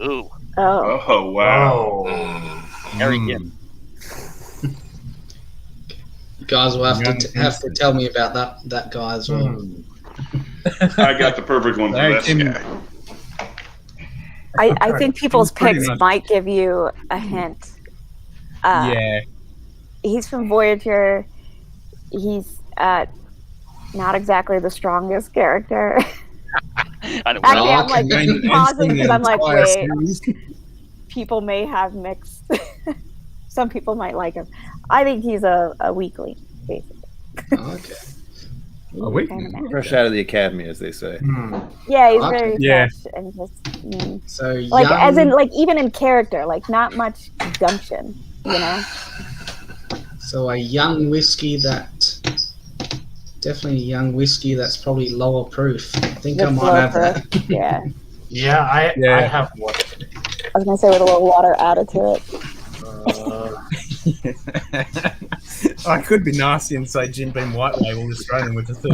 Ooh,
oh,
Oh, wow.
Oh.
Harry Kim.
You guys will have
Young
to tell me about that guy as well.
Hmm.
I got the perfect one for
Hey,
this
Tim.
guy.
I think people's
Pretty
picks
much.
might give you a hint.
Yeah.
He's from Voyager. He's not exactly the strongest character.
I don't
Actually,
know.
I'm like
And
pausing because I'm like,
entire
wait,
series.
people may have mixed. Some people might like him. I think he's a weakling, basically.
Okay.
A weak.
Kind of mad.
Fresh out of the academy, as they say.
Hmm.
Yeah, he's
Okay.
very
Yeah.
fresh and just
So
like
young,
as in like even in character, like not much gumption, you know.
so a young whiskey definitely a young whiskey that's probably lower proof. I think I
With
might
low
have
proof.
that.
Yeah,
Yeah, I
Yeah.
have one.
I was gonna say with a little water added to it.
I could be nasty and say Jim Beam White Label Australian with the 37%.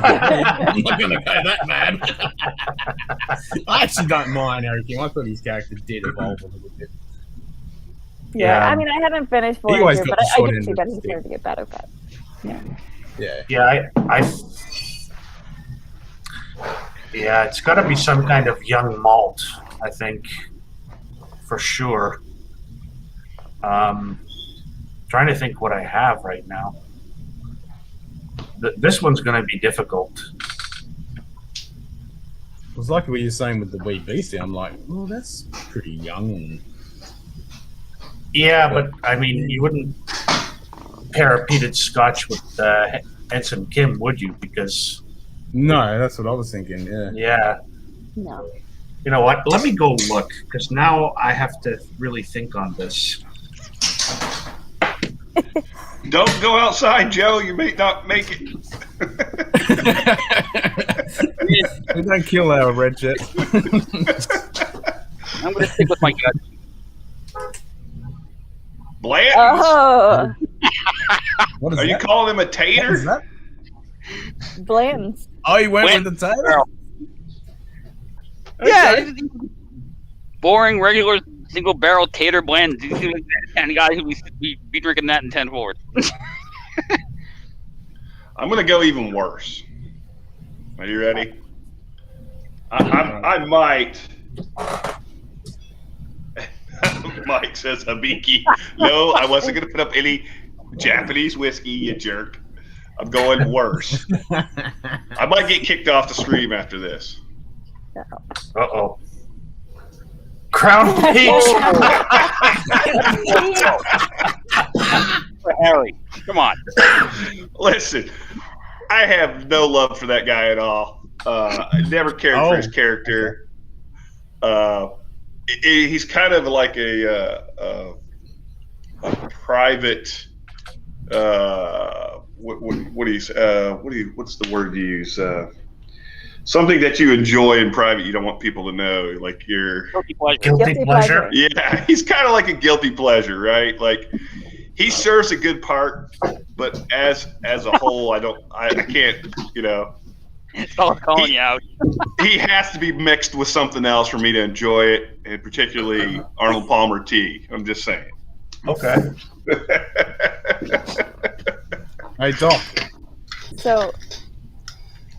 I'm not going to go that bad. I actually don't mind Harry Kim. I thought his character did evolve a little bit.
Yeah,
Yeah.
I mean, I haven't finished
He always
Voyager,
got
but
the
I
short
do
end
see
of
that
the
he's
stick.
going to get better. But
Yeah.
Yeah, it's got to be some kind of young malt, I think, for sure. Trying to think what I have right now. This one's going to be difficult.
It was like what you were saying with the wee beastie. I'm like, well, that's pretty young.
Yeah, but I mean, you wouldn't pair a peated Scotch with Ensign Kim, would you? Because
No, that's what I was thinking. Yeah.
yeah,
no,
you know what? Let me go look because now I have to really think on this.
Don't go outside, Joe. You may not make it.
We don't kill our red jets.
I'm going to stick with my gut.
Blanton's?
oh,
What is
Are you
that?
calling him a
What is
tater?
that?
Blanton's.
Oh, you went
Blanton
with the tail?
barrel. Yeah, boring, regular, single barrel tater blend. And the guy who we be drinking that in 10 forward.
I'm going to go even worse. Are you ready? I might. Mike says Habiki. No, I wasn't going to put up any Japanese whiskey, you jerk. I'm going worse. I might get kicked off the stream after this.
Uh-oh. Crown Peach.
For Harry. Come on.
Listen, I have no love for that guy at all. I never cared for his character. He's kind of like a private. What's the word you use? Something that you enjoy in private, you don't want people to know, like your
Guilty pleasure.
Yeah, he's kind of like a guilty pleasure, right? Like he serves a good part, but as a whole, I can't,
Someone's calling you out.
he has to be mixed with something else for me to enjoy it, and particularly Arnold Palmer tea. I'm just saying.
Okay.
Hey, Doc.
So,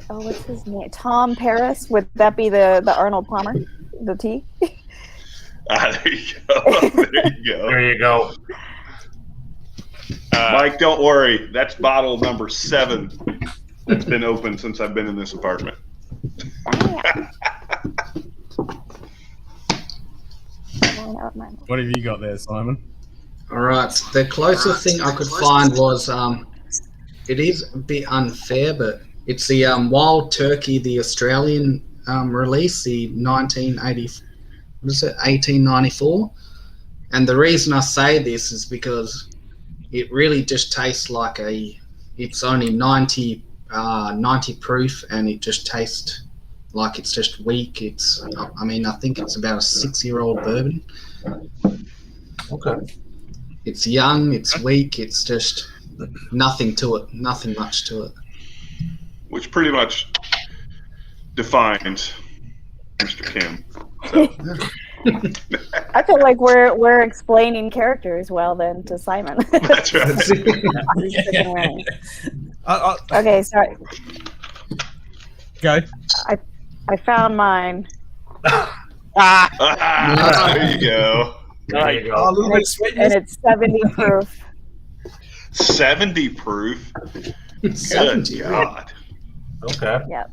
what's his name? Tom Paris. Would that be the Arnold Palmer, the tea?
There you go. There you go.
There you go.
Mike, don't worry. That's bottle number 7 that's been open since I've been in this apartment.
What have you got there, Simon?
All right. The closest thing I could find was it is a bit unfair, but it's the Wild Turkey, the Australian release, the 1894. And the reason I say this is because it really just tastes like it's only 90 proof, and it just tastes like it's just weak. I think it's about a 6-year-old bourbon.
Okay.
It's young, it's weak, it's just nothing much to it.
Which pretty much defines Mr. Kim.
I feel like we're explaining characters well then to Simon.
That's right.
Okay, sorry.
Go.
I found mine.
There you go.
There you go.
Oh, a little bit of sweetness.
And it's 70 proof.
70 proof. Good
70.
God.
Okay.
Yep.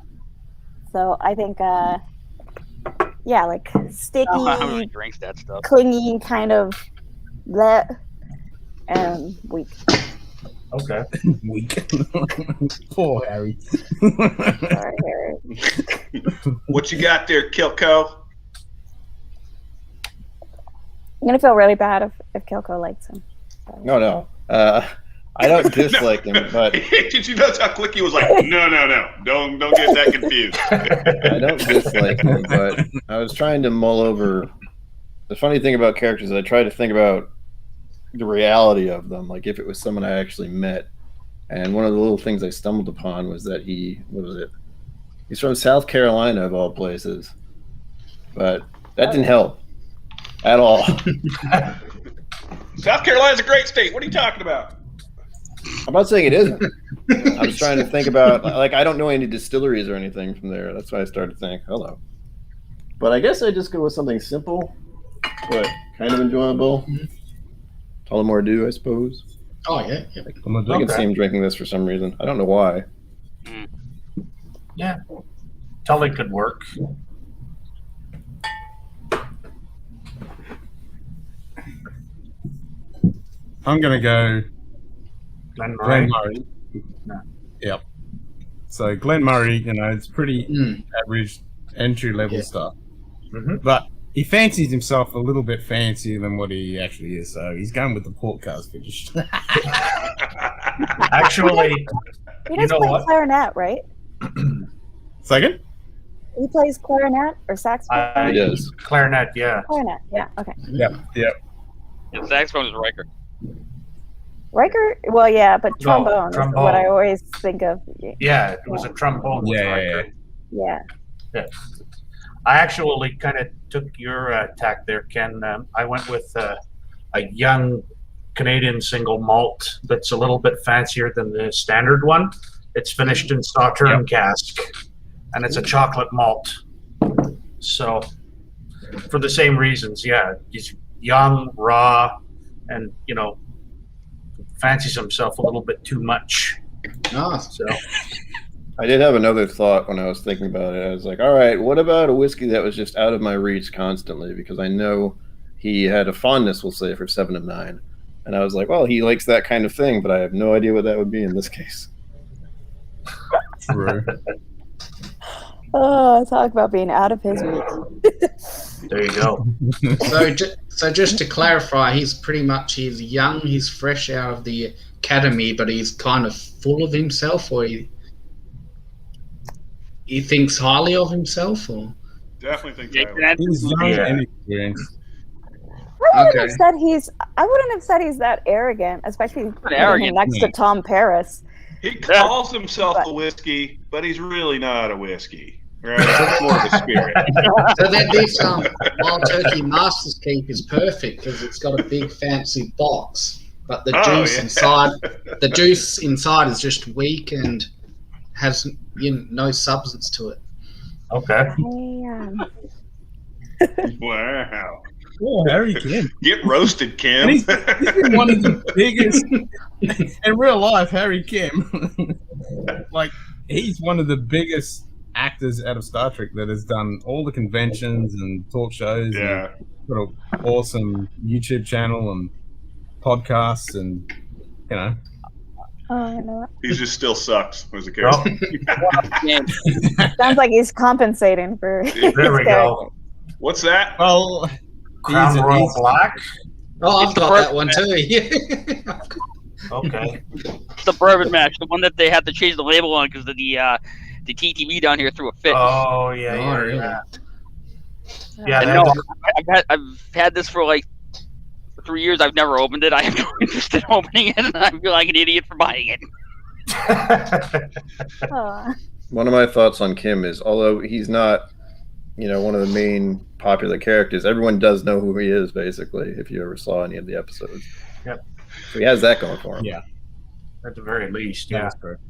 So I think, like sticky,
Who drinks that stuff?
clingy, kind of that, and weak.
Okay.
Weak. Poor Harry.
Sorry, Harry.
What you got there, Kilco?
I'm gonna feel really bad if Kilco likes him.
No. I don't dislike him, but
Did you notice how quick he was like, no, don't get that confused.
I don't dislike him, but I was trying to mull over. The funny thing about characters is I try to think about the reality of them, like if it was someone I actually met. And one of the little things I stumbled upon was that he's from South Carolina of all places. But that didn't help at all.
South Carolina's a great state. What are you talking about?
I'm not saying it isn't. I was trying to think about, like, I don't know any distilleries or anything from there. That's why I started to think, hello. But I guess I just go with something simple, but kind of enjoyable. Tullamore Dew, I suppose.
Oh, yeah.
I can see him drinking this for some reason. I don't know why.
Yeah. Tully could work.
I'm going to go
Glen
Glen
Murray.
Murray.
No.
Yep. So Glen Murray, it's pretty average entry-level stuff.
Mm-hmm.
But he fancies himself a little bit fancier than what he actually is. So he's going with the port cast finish.
Actually,
He
you
does
know
play
what?
clarinet, right?
Second?
He plays clarinet or saxophone?
He does.
Clarinet, yeah.
Clarinet, yeah, okay.
Yep.
Yeah, saxophone is Riker.
Riker? Well, yeah, but trombone is
trombone.
what I always think of.
Yeah, it was a trombone with Riker.
Yeah.
Yeah. I actually kind of took your tack there, Ken. I went with a young Canadian single malt that's a little bit fancier than the standard one. It's finished in Sauterne cask, and it's a chocolate malt. So, for the same reasons, yeah, he's young, raw, and fancies himself a little bit too much.
Oh,
So,
I did have another thought when I was thinking about it. I was like, all right, what about a whiskey that was just out of my reach constantly? Because I know he had a fondness, we'll say, for 7 of 9. And I was like, well, he likes that kind of thing, but I have no idea what that would be in this case.
True.
Oh, talk about being out of his week.
There you go.
So just to clarify, he's young, he's fresh out of the academy, but he's kind of full of himself, or he thinks highly of himself, or
Definitely think
He's young
Yeah.
and experienced.
I wouldn't have said he's that arrogant, especially
arrogant.
next to Tom Paris.
he calls himself a whiskey, but he's really not a whiskey. Right? It's more of a spirit.
so then this Wild Turkey Master's Keep is perfect because it's got a big fancy box, but the juice inside is just weak and has no substance to it.
Okay.
Man.
Wow.
Oh, Harry Kim.
Get roasted, Kim.
And he's been one of the biggest in real life. Harry Kim, like he's one of the biggest actors out of Star Trek that has done all the conventions and talk shows.
Yeah.
And got an awesome YouTube channel and podcasts, and
Oh, I know.
He just still sucks as a character.
Sounds like he's compensating for.
There we go.
What's that?
well,
Crown Royal Black.
Oh, I've got that one too.
Okay.
The bourbon mash, the one that they had to change the label on because the TTV down here threw a fit.
Oh yeah,
Oh, really?
Yeah.
and no, I've had this for like 3 years. I've never opened it. I have no interest in opening it, and I feel like an idiot for buying it.
Aw.
One of my thoughts on Kim is, although he's not, one of the main popular characters, everyone does know who he is, basically, if you ever saw any of the episodes.
Yep.
So he has that going for him.
Yeah.
At the very least, yeah.
That's correct.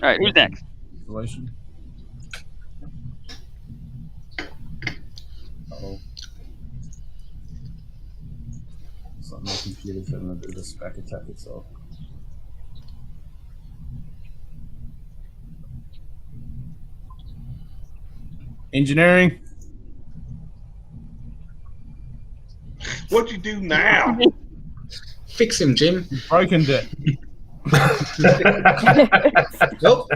All right, who's next?
Installation. Uh-oh. It's like my computer's having a bit of a spec attack itself. Engineering.
What'd you do now?
Fix him, Jim.
Broken it.
Nope.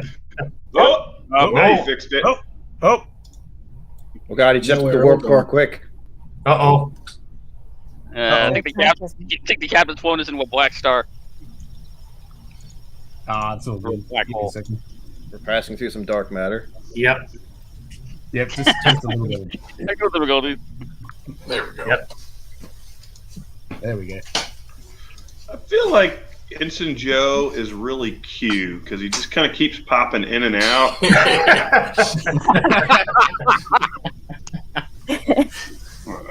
Oh, now you fixed it.
Oh. Oh.
Oh God, he checked
No,
the
we're
warp
all
core
done.
quick.
Uh-oh.
I think the captain's flown us into a black star.
It's all good.
Black
Give me a
hole.
second.
We're passing through some dark matter.
Yep.
Yep, just a little bit.
There goes the go, dude.
There we go.
Yep.
There we go.
I feel like Ensign Joe is really Q because he just kind of keeps popping in and out.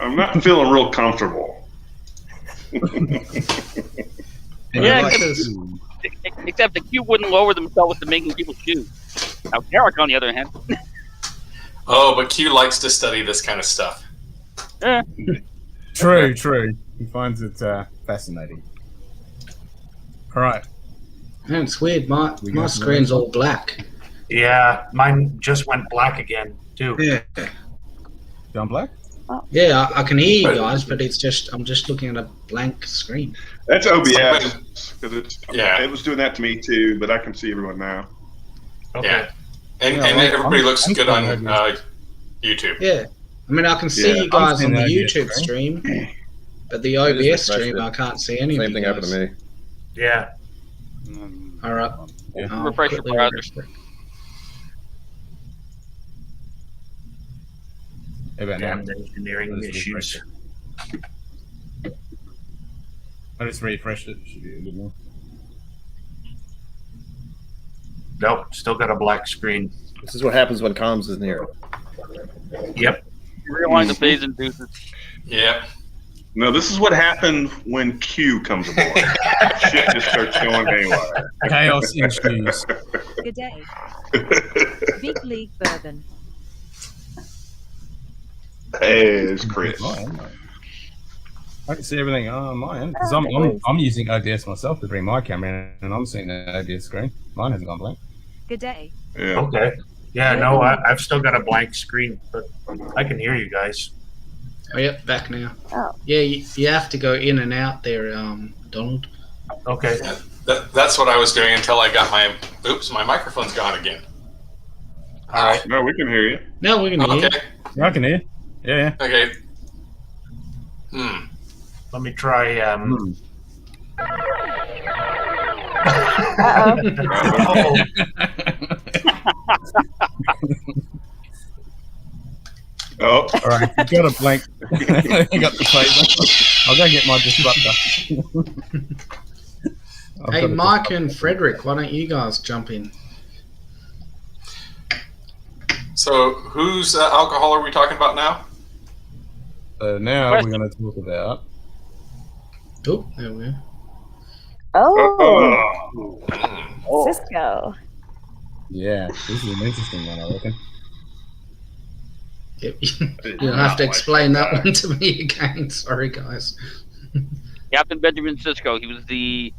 I'm not feeling real comfortable.
Yeah,
Like-
except the Q wouldn't lower themselves to making people choose. Now, Derek, on the other hand,
Oh, but Q likes to study this kind of stuff.
True. He finds it fascinating. All right.
Man, it's weird. My screen's all black.
Yeah, mine just went black again, too.
Yeah.
John Black?
Yeah, I can hear you guys, but I'm just looking at a blank screen.
That's OBS because
Yeah.
it was doing that to me too, but I can see everyone now.
Okay.
Yeah. And,
Yeah,
and
well,
everybody
I'm-
looks
I'm
good
fine
on
with
Yeah.
YouTube.
I mean, I can see
Yeah,
you guys
seeing
on the
the
YouTube
OBS
stream, but the
I just
OBS
refreshed
stream,
it.
I can't see any of
Same
you
thing happened
guys.
to me.
Yeah.
All right.
Yeah.
I'll
Refresh your
quickly
browser.
refresh it.
How about now?
Damn engineering
Let's
issues.
refresh I just refreshed it. Should be a good one.
Nope, still got a black screen.
This is what happens when comms isn't here.
Yep.
Realign the phase inducers.
Yep.
No, this is what happened when Q comes aboard. Shit just starts going haywire.
Chaos ensues.
Good day. Big League Bourbon.
Hey, it's Chris.
I can see everything on my end because I'm using OBS myself to bring my camera in, and I'm seeing the OBS screen. Mine hasn't gone blank.
Good day.
Yeah.
Okay. Yeah, no, I've still got a blank screen, but I can hear you guys.
Oh, yep, back now.
Oh.
Yeah, you have to go in and out there, Donald.
Okay.
That's what I was doing until I got my. Oops, my microphone's gone again.
All right.
No, we can hear you.
No, we can hear.
Okay.
I can hear. Yeah.
Okay.
Let me try.
Uh-oh.
Oh,
All right. You got a blank. You got the phaser. I'll go get my disruptor.
Hey, Mike and Frederick, why don't you guys jump in?
So, whose alcohol are we talking about now?
Now we're going to talk about.
Oh, there we go.
Oh, Cisco.
Yeah, this is an interesting one, I reckon.
Yep. You'll have to explain that one to me again. Sorry, guys.
Captain Benjamin Sisko. He was the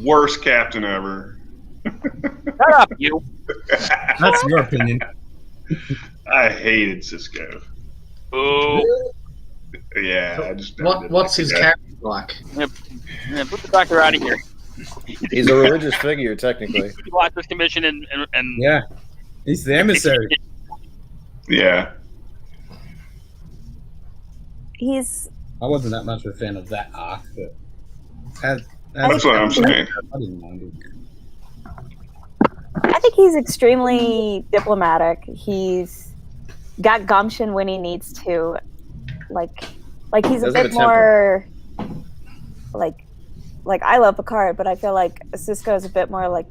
worst captain ever.
Shut up, you.
That's your opinion.
I hated Cisco.
Oh.
Yeah, I just.
What's his character like?
Yeah, put the doctor out of here.
He's a religious figure, technically.
He lost his commission and
Yeah, he's the emissary.
Yeah.
I
wasn't that much of a fan of that arc, but
That's what I'm saying.
I didn't mind it.
I think he's extremely diplomatic. He's got gumption when he needs to. Like he's a
Doesn't have
bit
a temper.
more like I love Picard, but I feel like Cisco is a bit more like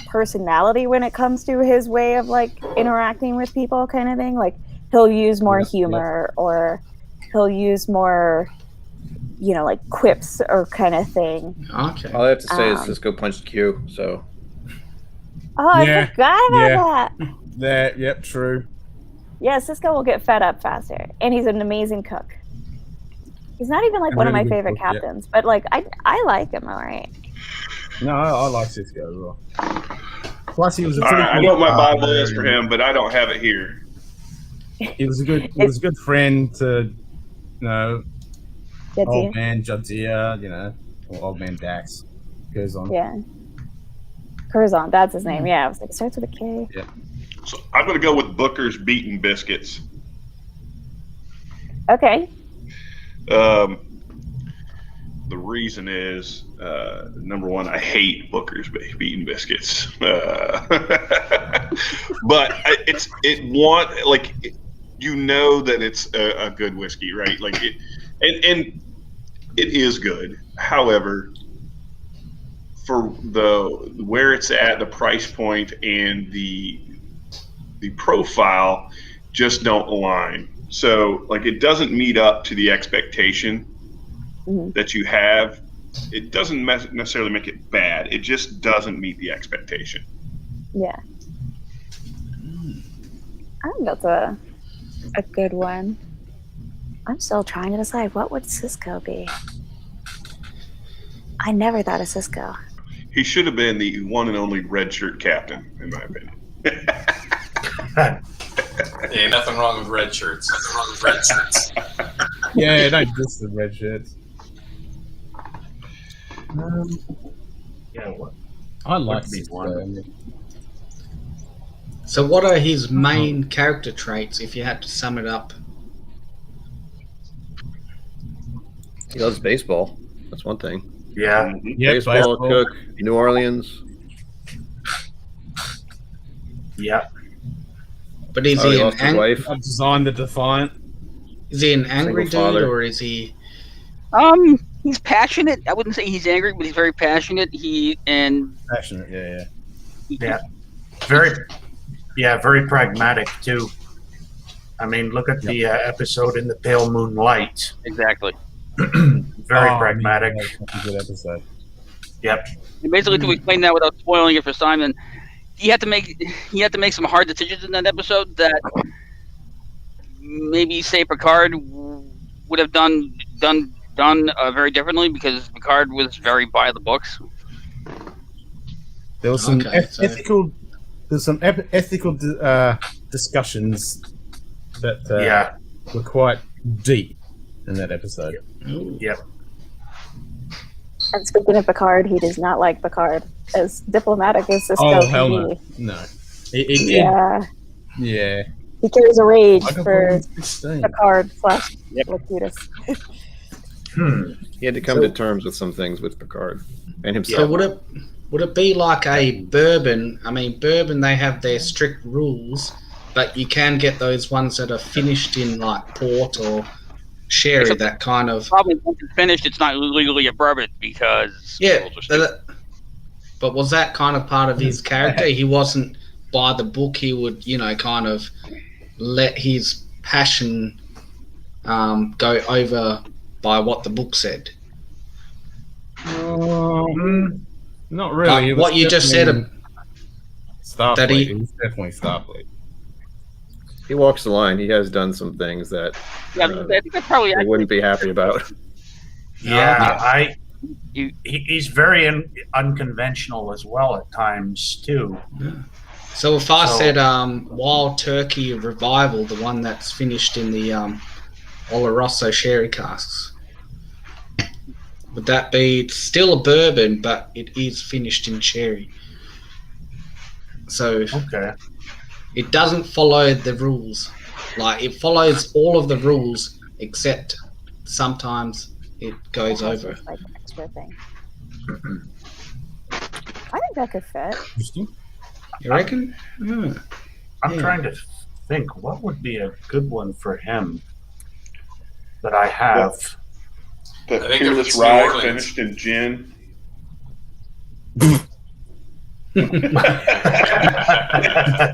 personality when it comes to his way of like interacting with people, kind of thing. Like he'll use more humor, or he'll use more, like quips or kind of thing.
Okay.
All I have to say is Cisco punched Q, so.
Oh, I forgot about that.
Yep, true.
Yeah, Cisco will get fed up faster, and he's an amazing cook. He's not even like one of my favorite captains, but like I like him, all right.
No, I like Cisco as well. Plus, he was a
I know what my Bible is for him, but I don't have it here.
He was a good friend to, old man Jadzia, or old man Dax. Curzon.
Yeah. Curzon, that's his name. Yeah, I was like, it starts with a K.
Yeah. So I'm going to go with Booker's beaten biscuits.
Okay.
The reason is, number one, I hate Booker's beaten biscuits. But that it's a good whiskey, right? Like it, and it is good. However, for where it's at, the price point and the profile just don't align. So like it doesn't meet up to the expectation that you have. It doesn't necessarily make it bad. It just doesn't meet the expectation.
Yeah. I think that's a good one. I'm still trying to decide, what would Cisco be? I never thought of Cisco.
He should have been the one and only red shirt captain, in my opinion.
Yeah, nothing wrong with red shirts.
Yeah, don't diss the red shirts.
What?
I like Cisco.
So what are his main character traits, if you had to sum it up?
He loves baseball. That's one thing.
Yeah.
Baseball, cook, New Orleans.
Yeah.
But is he
lost his wife.
I've designed the Defiant.
Is he an angry
Single
dude,
father.
or is he?
He's passionate. I wouldn't say he's angry, but he's very passionate.
Passionate, yeah.
Yeah. Very pragmatic too. I mean, look at the episode in the Pale Moonlight.
Exactly.
Very pragmatic.
Man, that's a good episode.
Yep.
And basically, to explain that without spoiling it for Simon, he had to make some hard decisions in that episode that maybe say Picard would have done very differently, because Picard was very by the books.
There was some
Okay,
ethical discussions that were quite deep in that episode.
Yep.
And speaking of Picard, he does not like Picard. As diplomatic as Cisco
Oh,
can
hell
be.
no. No. It did.
Yeah.
Yeah.
He carries a rage for
Vagabond 16.
Picard / Locutus.
He had to come to terms with some things with Picard and himself.
So would it be like a bourbon? I mean, bourbon, they have their strict rules, but you can get those ones that are finished in like port or sherry,
Except
that kind of.
Probably once it's finished, it's not legally a bourbon because.
Yeah, but was that kind of part of his character? He wasn't by the book. He would, kind of let his passion go over by what the book said.
Not really. It was
What you just said.
Starfleet.
That he-
It was definitely Starfleet.
He walks the line. He has done some things that
Yeah, I think that's probably
they wouldn't be happy about.
Yeah, he's very unconventional as well at times too.
So if I said Wild Turkey Revival, the one that's finished in the Oloroso sherry casks, would that be still a bourbon, but it is finished in sherry? So
Okay.
it doesn't follow the rules. Like, it follows all of the rules, except sometimes it goes over.
It's like an extra thing. I think that could fit.
Interesting.
You reckon?
I'm
Yeah.
trying to think what would be a good one for him that I have.
The
I think if
Peerless
it's New
Rye
Orleans.
finished in gin.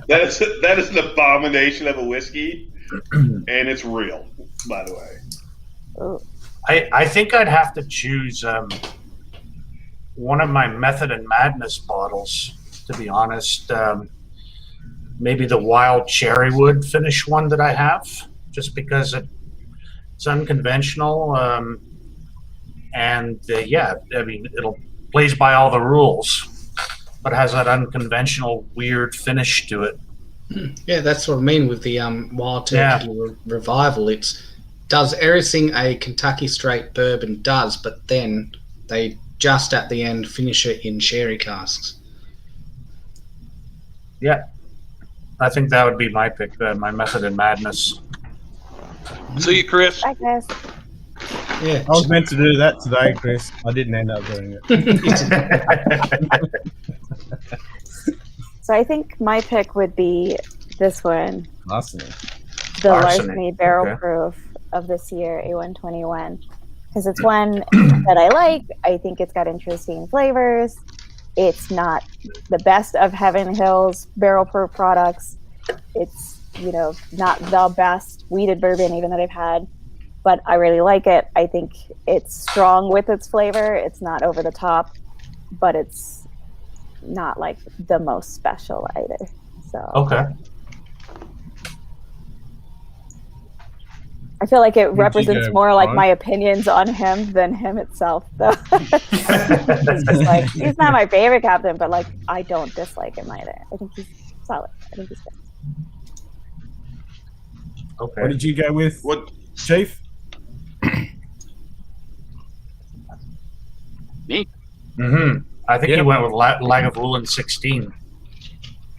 That is an abomination of a whiskey, and it's real, by the way.
Ooh.
I think I'd have to choose one of my Method and Madness bottles, to be honest. Maybe the Wild Cherrywood finish one that I have, just because it's unconventional. Yeah, I mean, it'll plays by all the rules, but has that unconventional, weird finish to it.
Yeah, that's what I mean with the Wild Turkey Revival. It does everything a Kentucky Straight bourbon does, but then they just at the end finish it in sherry casks.
Yeah, I think that would be my pick, my Method and Madness.
See you, Chris.
I guess.
Yeah.
I was meant to do that today, Chris. I didn't end up doing it.
So I think my pick would be this one,
Awesome.
the
Larceny,
Larceny Barrel
okay.
Proof of this year, A121. Because it's one that I like. I think it's got interesting flavors. It's not the best of Heaven Hill's barrel proof products. It's, not the best wheated bourbon even that I've had. But I really like it. I think it's strong with its flavor. It's not over the top, but it's not like the most special either. So
Okay.
I feel like it
you
represents
go,
more like
Ron?
my opinions on him than him itself, though. It's just like, he's not my favorite captain, but like I don't dislike him either. I think he's solid. I think he's good.
Okay.
What did you go with,
What?
Chief?
Me?
I think
Yeah.
you went with Lagavulin 16.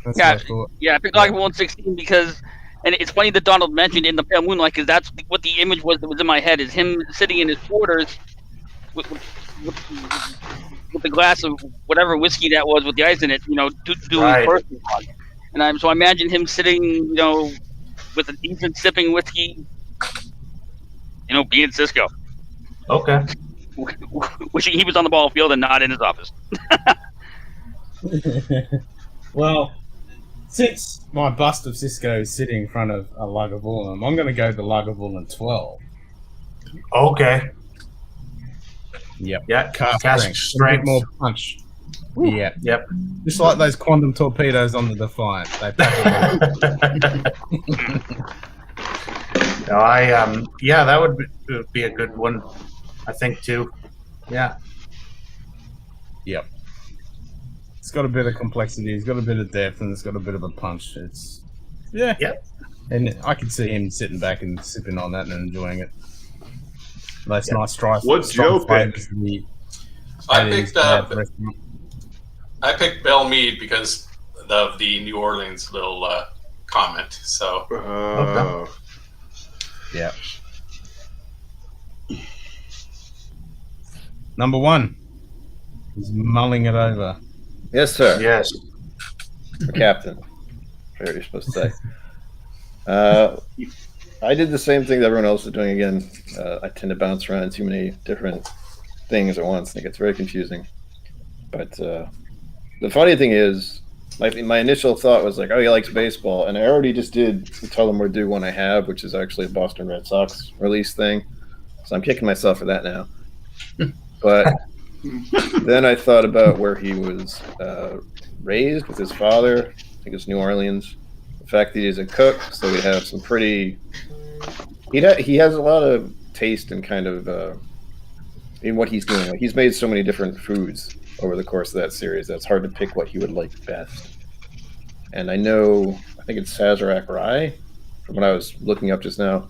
That's
Yeah.
what I thought.
Yeah, I picked like 116 because, and it's funny that Donald mentioned in the pale moonlight because that's what the image was that was in my head is him sitting in his quarters with the glass of whatever whiskey that was with the ice in it, doing
Right.
personal talk. And I imagine him sitting, with a decent sipping whiskey, being Cisco,
Okay.
wishing he was on the ball field and not in his office.
Well, since my bust of Cisco is sitting in front of a Lagavulin, I'm going to go the Lagavulin 12.
Okay.
Yep.
Yeah.
Cask
Cask
strength. A bit
strength.
more punch. Yeah.
Yep.
Just like those quantum torpedoes on the Defiant. They pack it
No, that would be a good one, I think too. Yeah.
Yep. It's got a bit of complexity, it's got a bit of depth, and it's got a bit of a punch. It's
Yep.
And I could see him sitting back and sipping on that and enjoying it. That's nice dry.
What'd Joe pick?
I picked Belle Meade because of the New Orleans little comment. So.
Yeah. Number 1. He's mulling it over.
Yes, sir.
Yes.
Captain. Whatever you're supposed to say. I did the same thing that everyone else is doing again. I tend to bounce around too many different things at once. It gets very confusing. But the funny thing is, my initial thought was like, oh, he likes baseball. And I already just did the Tullamore Dew one I have, which is actually a Boston Red Sox release thing. So I'm kicking myself for that now. But then I thought about where he was raised with his father. I think it's New Orleans. The fact that he's a cook, so we have some pretty. He has a lot of taste and kind of in what he's doing. Like, he's made so many different foods over the course of that series that's hard to pick what he would like best. And I think it's Sazerac Rye, from what I was looking up just now,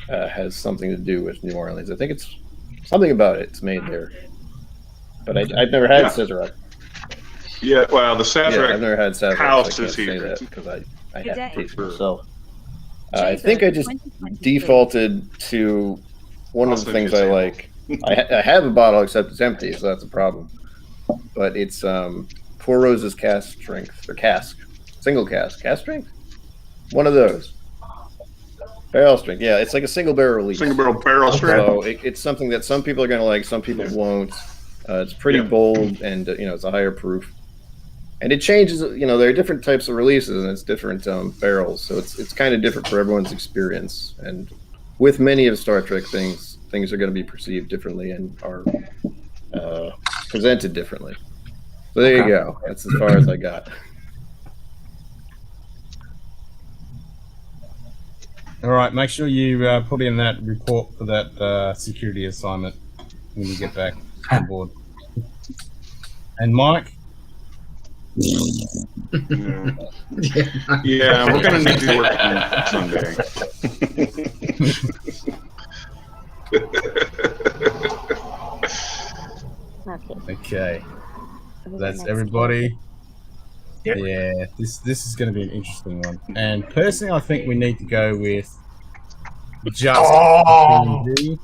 has something to do with New Orleans. I think it's something about it. It's made there, but I've never had Sazerac.
Yeah, well, the Sazerac
I've never had Sazerac.
house
so I
is
can't say
here.
that because I
Good
have
day.
tasted myself. I think I just defaulted to one of the things I like. I have a bottle, except it's empty, so that's a problem. But it's Four Roses cask strength, or cask, single cask strength. One of those. Barrel strength, yeah, it's like a single barrel release.
Single barrel strength.
So it's something that some people are going to like, some people won't. It's pretty bold, and it's a higher proof. And it changes, there are different types of releases, and it's different barrels, so it's kind of different for everyone's experience. And with many of Star Trek things are going to be perceived differently and are presented differently. So there you go. That's as far as I got.
All right, make sure you put in that report for that security assignment when you get back on board. And Mike?
Yeah, we're going to need to work someday.
Okay. That's everybody.
Yep.
Yeah, this is going to be an interesting one. And personally, I think we need to go with just D&D.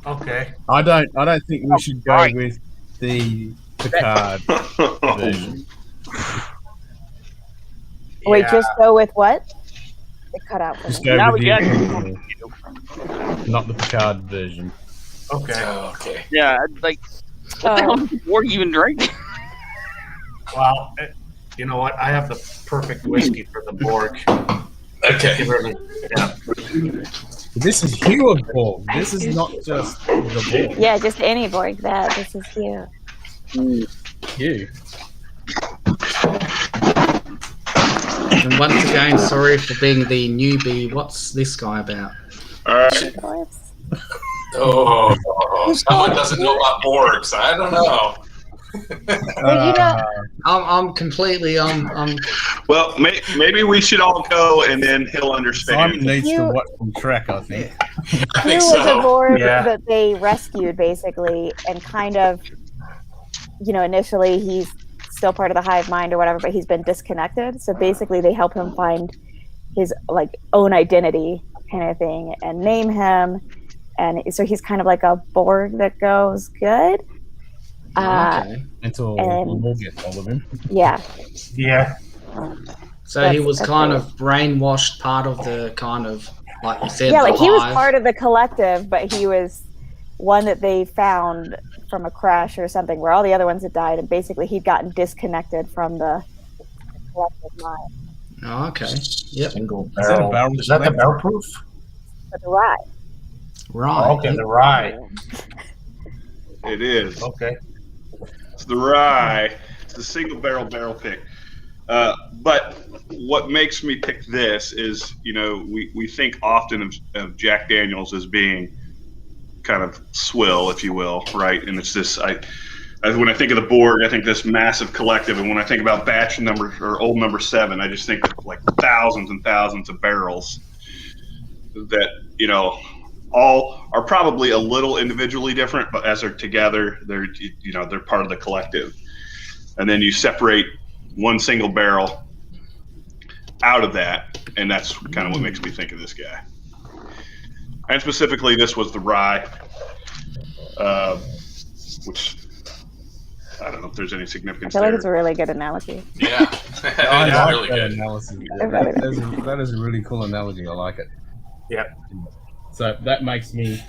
Okay.
I don't think we should go with the Picard version.
Wait, just go with what? It cut out for
Just
me.
go with the original, not the Picard version.
Okay.
Okay.
Yeah, like, what the hell does the Borg even drink?
Well, you know what? I have the perfect whiskey for the Borg.
Okay.
Yeah.
This is Hugh of Borg. This is not just the Borg.
Yeah, just any Borg. This is you.
Hugh.
And once again, sorry for being the newbie. What's this guy about?
Someone doesn't know about Borgs. I don't know.
I'm completely
Well, maybe we should all go, and then he'll understand.
Simon needs to watch from Trek, I think.
I
He
think
was a
so.
Borg
Yeah.
that they rescued, basically, and kind of, initially he's still part of the hive mind or whatever, but he's been disconnected. So basically, they help him find his own identity, kind of thing, and name him. And so he's kind of like a Borg that goes good.
Until we'll get hold of him.
Yeah.
Yeah.
So he was
That's
kind
it.
of brainwashed, part of the kind of, like you said,
Yeah,
the
like he was
hive.
part of the collective, but he was one that they found from a crash or something where all the other ones had died, and basically he'd gotten disconnected from the collective mind.
Oh, okay. Yep.
Single
Is that a
barrel.
barrel
Is that the barrel proof?
But the rye.
Right.
Oh, okay, the rye.
It is.
Okay.
It's the rye. It's the single barrel pick. But what makes me pick this is, we think often of Jack Daniels as being kind of swill, if you will, right? And it's this. when I think of the Borg, I think this massive collective, and when I think about batch number or old number 7, I just think of like thousands and thousands of barrels that, you know, all are probably a little individually different, but as they're together, they're, you know, they're part of the collective. And then you separate one single barrel out of that, and that's kind of what makes me think of this guy. And specifically, this was the rye, which I don't know if there's any
I
significance
feel like
there.
it's a really good analogy.
Yeah.
I
It's
like
really
that
good.
analysis. That is a really cool analogy. I like it.
Yeah.
So that makes me,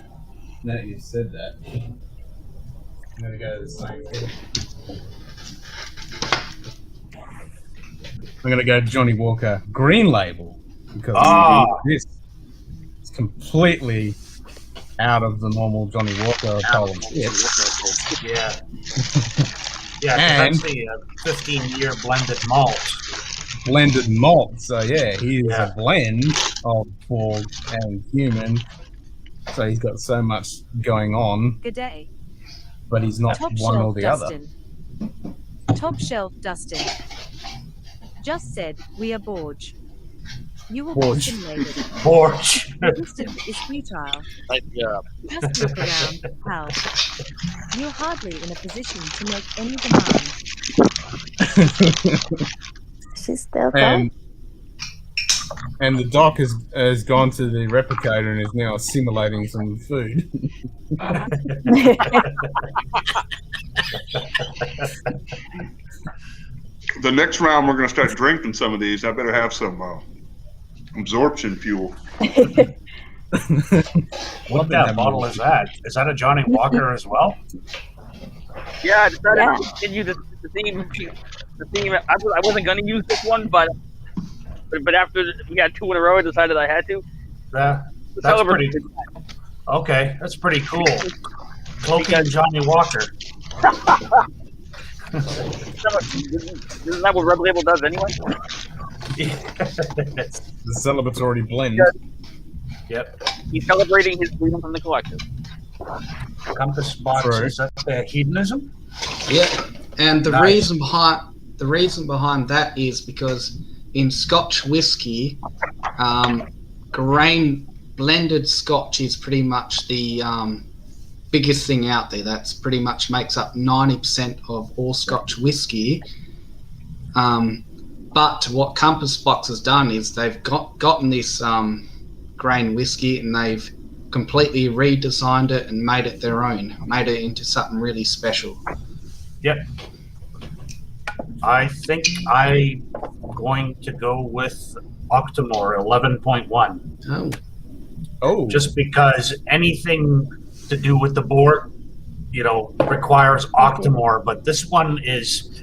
now that you said that, I'm going to go to the same thing. I'm going to go Johnny Walker Green Label, because this is completely out of the normal Johnny Walker pile of shit.
Yeah. Yeah,
And-
that's the 15-year blended malt.
Blended malt. So yeah, he is
Yeah.
a blend of Borg and human. So he's got so much going on,
Good day.
but he's not
Top
one or
shelf
the other.
Dustin. Top shelf Dustin. Just said we are Borg. You will be
Borg.
simulated.
Borch.
Resistance is futile. Just look around, pal. You're hardly in a position to make any demand.
She's still gone.
And the doc has gone to the replicator and is now assimilating some food.
The next round, we're going to start drinking some of these. I better have some absorption fuel.
What that bottle is that? Is that a Johnny Walker as well?
Yeah, I decided
Yeah.
to continue the theme. The theme. I wasn't going to use this one, but after we got 2 in a row, I decided I had to.
That's
Celebrate.
pretty. Okay, that's pretty cool. Cloaking Johnny Walker.
Isn't that what Red Label does anyway?
The celebratory blend.
Yep.
He's celebrating his freedom from the collective.
Compass box.
True.
Is that hedonism?
Yeah, and the
Nice.
reason behind that is because in Scotch whiskey, grain blended Scotch is pretty much the biggest thing out there. That's pretty much makes up 90% of all Scotch whiskey. But what Compass Box has done is they've gotten this grain whiskey and they've completely redesigned it and made it their own, made it into something really special.
Yep. I think I'm going to go with Octomore 11.1.
Oh,
Oh,
Just because anything to do with the Borg, requires Octomore, but this one is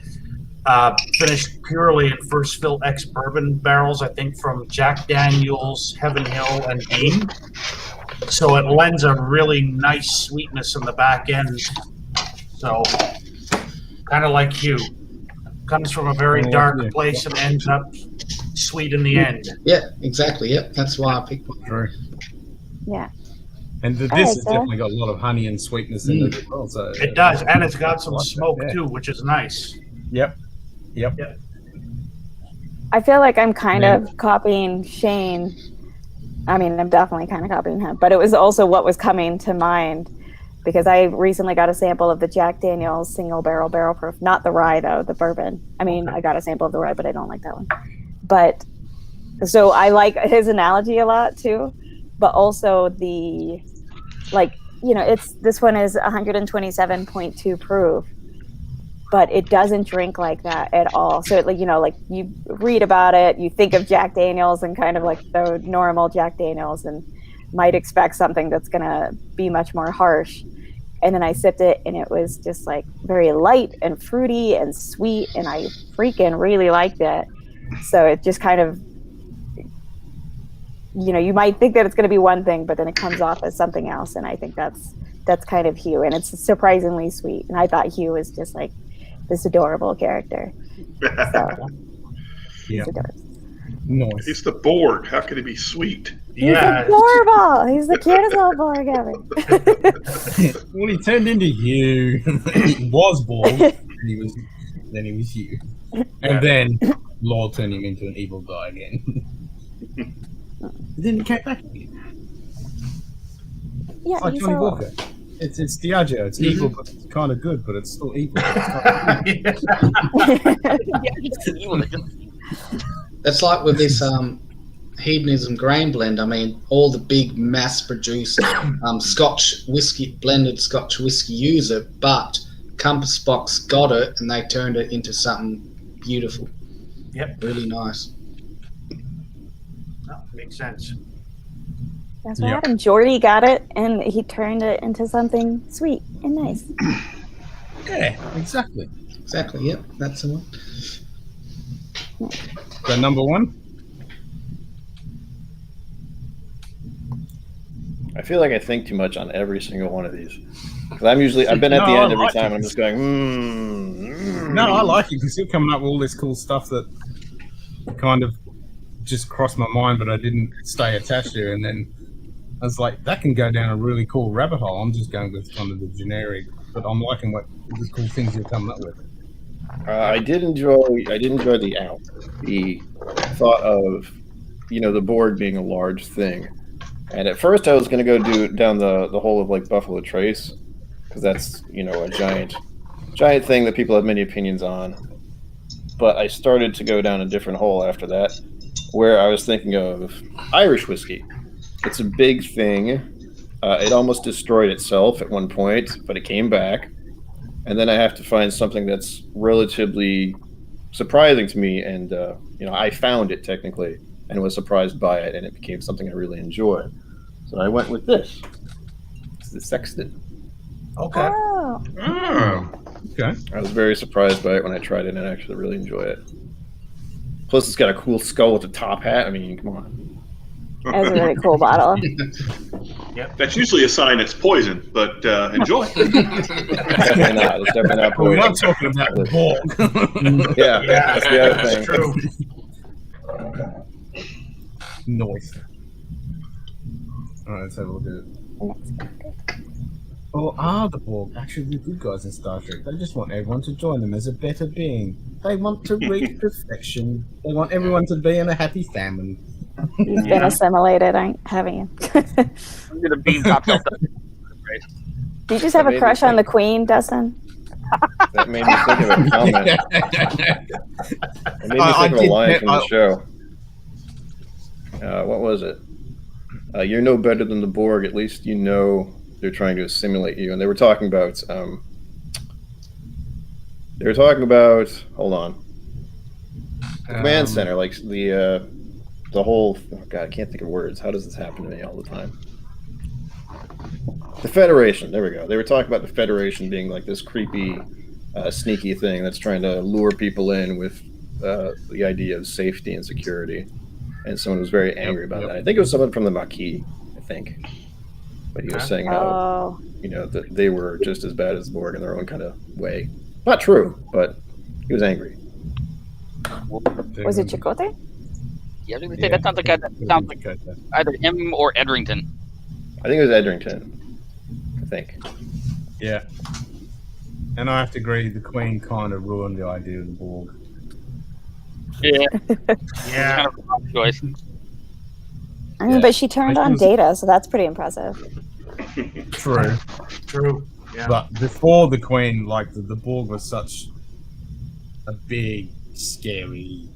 finished purely in first fill ex bourbon barrels, I think from Jack Daniels, Heaven Hill, and Dean. So it lends a really nice sweetness in the back end. So kind of like you. Comes from a very dark place and ends up sweet in the end.
yeah, exactly. Yep, that's why I picked one.
true.
Yeah.
And this
All right,
has
so-
definitely got a lot of honey and sweetness in it as well. So
It does, and it's got some
I like that,
smoke
yeah.
too, which is nice.
Yep.
I feel like I'm kind
Yeah.
of copying Shane. I mean, I'm definitely kind of copying him, but it was also what was coming to mind because I recently got a sample of the Jack Daniels single barrel proof, not the rye though, the bourbon. I mean, I got a sample of the rye, but I don't like that one. But so I like his analogy a lot too, but also this one is 127.2 proof. But it doesn't drink like that at all. So, you read about it, you think of Jack Daniels and kind of like the normal Jack Daniels and might expect something that's going to be much more harsh. And then I sipped it and it was just like very light and fruity and sweet. And I freaking really liked it. So it just kind of, you might think that it's going to be one thing, but then it comes off as something else. And I think that's kind of Hugh. And it's surprisingly sweet. And I thought Hugh was just like this adorable character. So
Yeah.
he's adorable.
Nice.
He's the Borg. How could he be sweet?
He's adorable. He's the cutest little Borg ever.
Well, he turned into you. He was Borg, and then he was you. And then Law turned him into an evil guy again. Then he came back again.
Yeah,
It's like Johnny Walker. It's Diageo. It's evil, but it's kind of good, but it's still evil.
It's like with this hedonism grain blend. I mean, all the big mass-produced Scotch whiskey, blended Scotch whiskey use it, but Compass Box got it and they turned it into something beautiful.
Yep.
Really nice.
No, makes sense.
That's what happened. Jordy got it, and he turned it into something sweet and nice.
Yeah, exactly.
Exactly, yep. That's the one.
So number one?
I feel like I think too much on every single one of these. Because I've been at the end every time, and I'm just going,
No, I like it because you're coming up with all this cool stuff that kind of just crossed my mind, but I didn't stay attached to. And then I was like, that can go down a really cool rabbit hole. I'm just going with kind of the generic, but I'm liking what the cool things you're coming up with.
I did enjoy the thought of, the board being a large thing. And at first I was going to go down the whole of like Buffalo Trace, because that's, a giant thing that people have many opinions on. But I started to go down a different hole after that, where I was thinking of Irish whiskey. It's a big thing. It almost destroyed itself at one point, but it came back. And then I have to find something that's relatively surprising to me, and I found it technically and was surprised by it, and it became something I really enjoy. So I went with this. It's the Sexton.
Okay.
Oh.
Okay.
I was very surprised by it when I tried it, and I actually really enjoy it. Plus, it's got a cool skull with a top hat. I mean, come on.
That was a really cool bottle.
Yep. That's usually a sign it's poison, but enjoy.
Definitely not. It's definitely not
We're
poison.
not talking about the Borg.
Yeah, that's the other thing.
True.
Nice. All right, let's have a look at it. Or are the Borg actually the good guys in Star Trek? They just want everyone to join them as a better being. They want to reach perfection. They want everyone to be in a happy family.
You've been assimilated, haven't you?
You're the bean top shelf. Right?
Do you just have a crush on the Queen, Dustin?
That made me think of a comment. It made me think of a line from the show. What was it? You're no better than the Borg. At least you know they're trying to assimilate you. And they were talking about. Hold on. The command center, like the whole. Oh God, I can't think of words. How does this happen to me all the time? The Federation. There we go. They were talking about the Federation being like this creepy, sneaky thing that's trying to lure people in with the idea of safety and security. And someone was very angry about that. I think it was someone from the Maquis, I think. But he was saying how, that they were just as bad as the Borg in their own kind of way. Not true, but he was angry.
Was it Chakotay?
Yeah, I was gonna say, that sounds like either him or Edrington.
I think it was Edrington. I think.
Yeah. And I have to agree, the Queen kind of ruined the idea of the Borg.
Yeah.
Yeah.
Kind of a wrong choice.
I mean, but she turned on Data, so that's pretty impressive.
True.
True. Yeah.
But before the Queen, like the Borg was such a big, scary,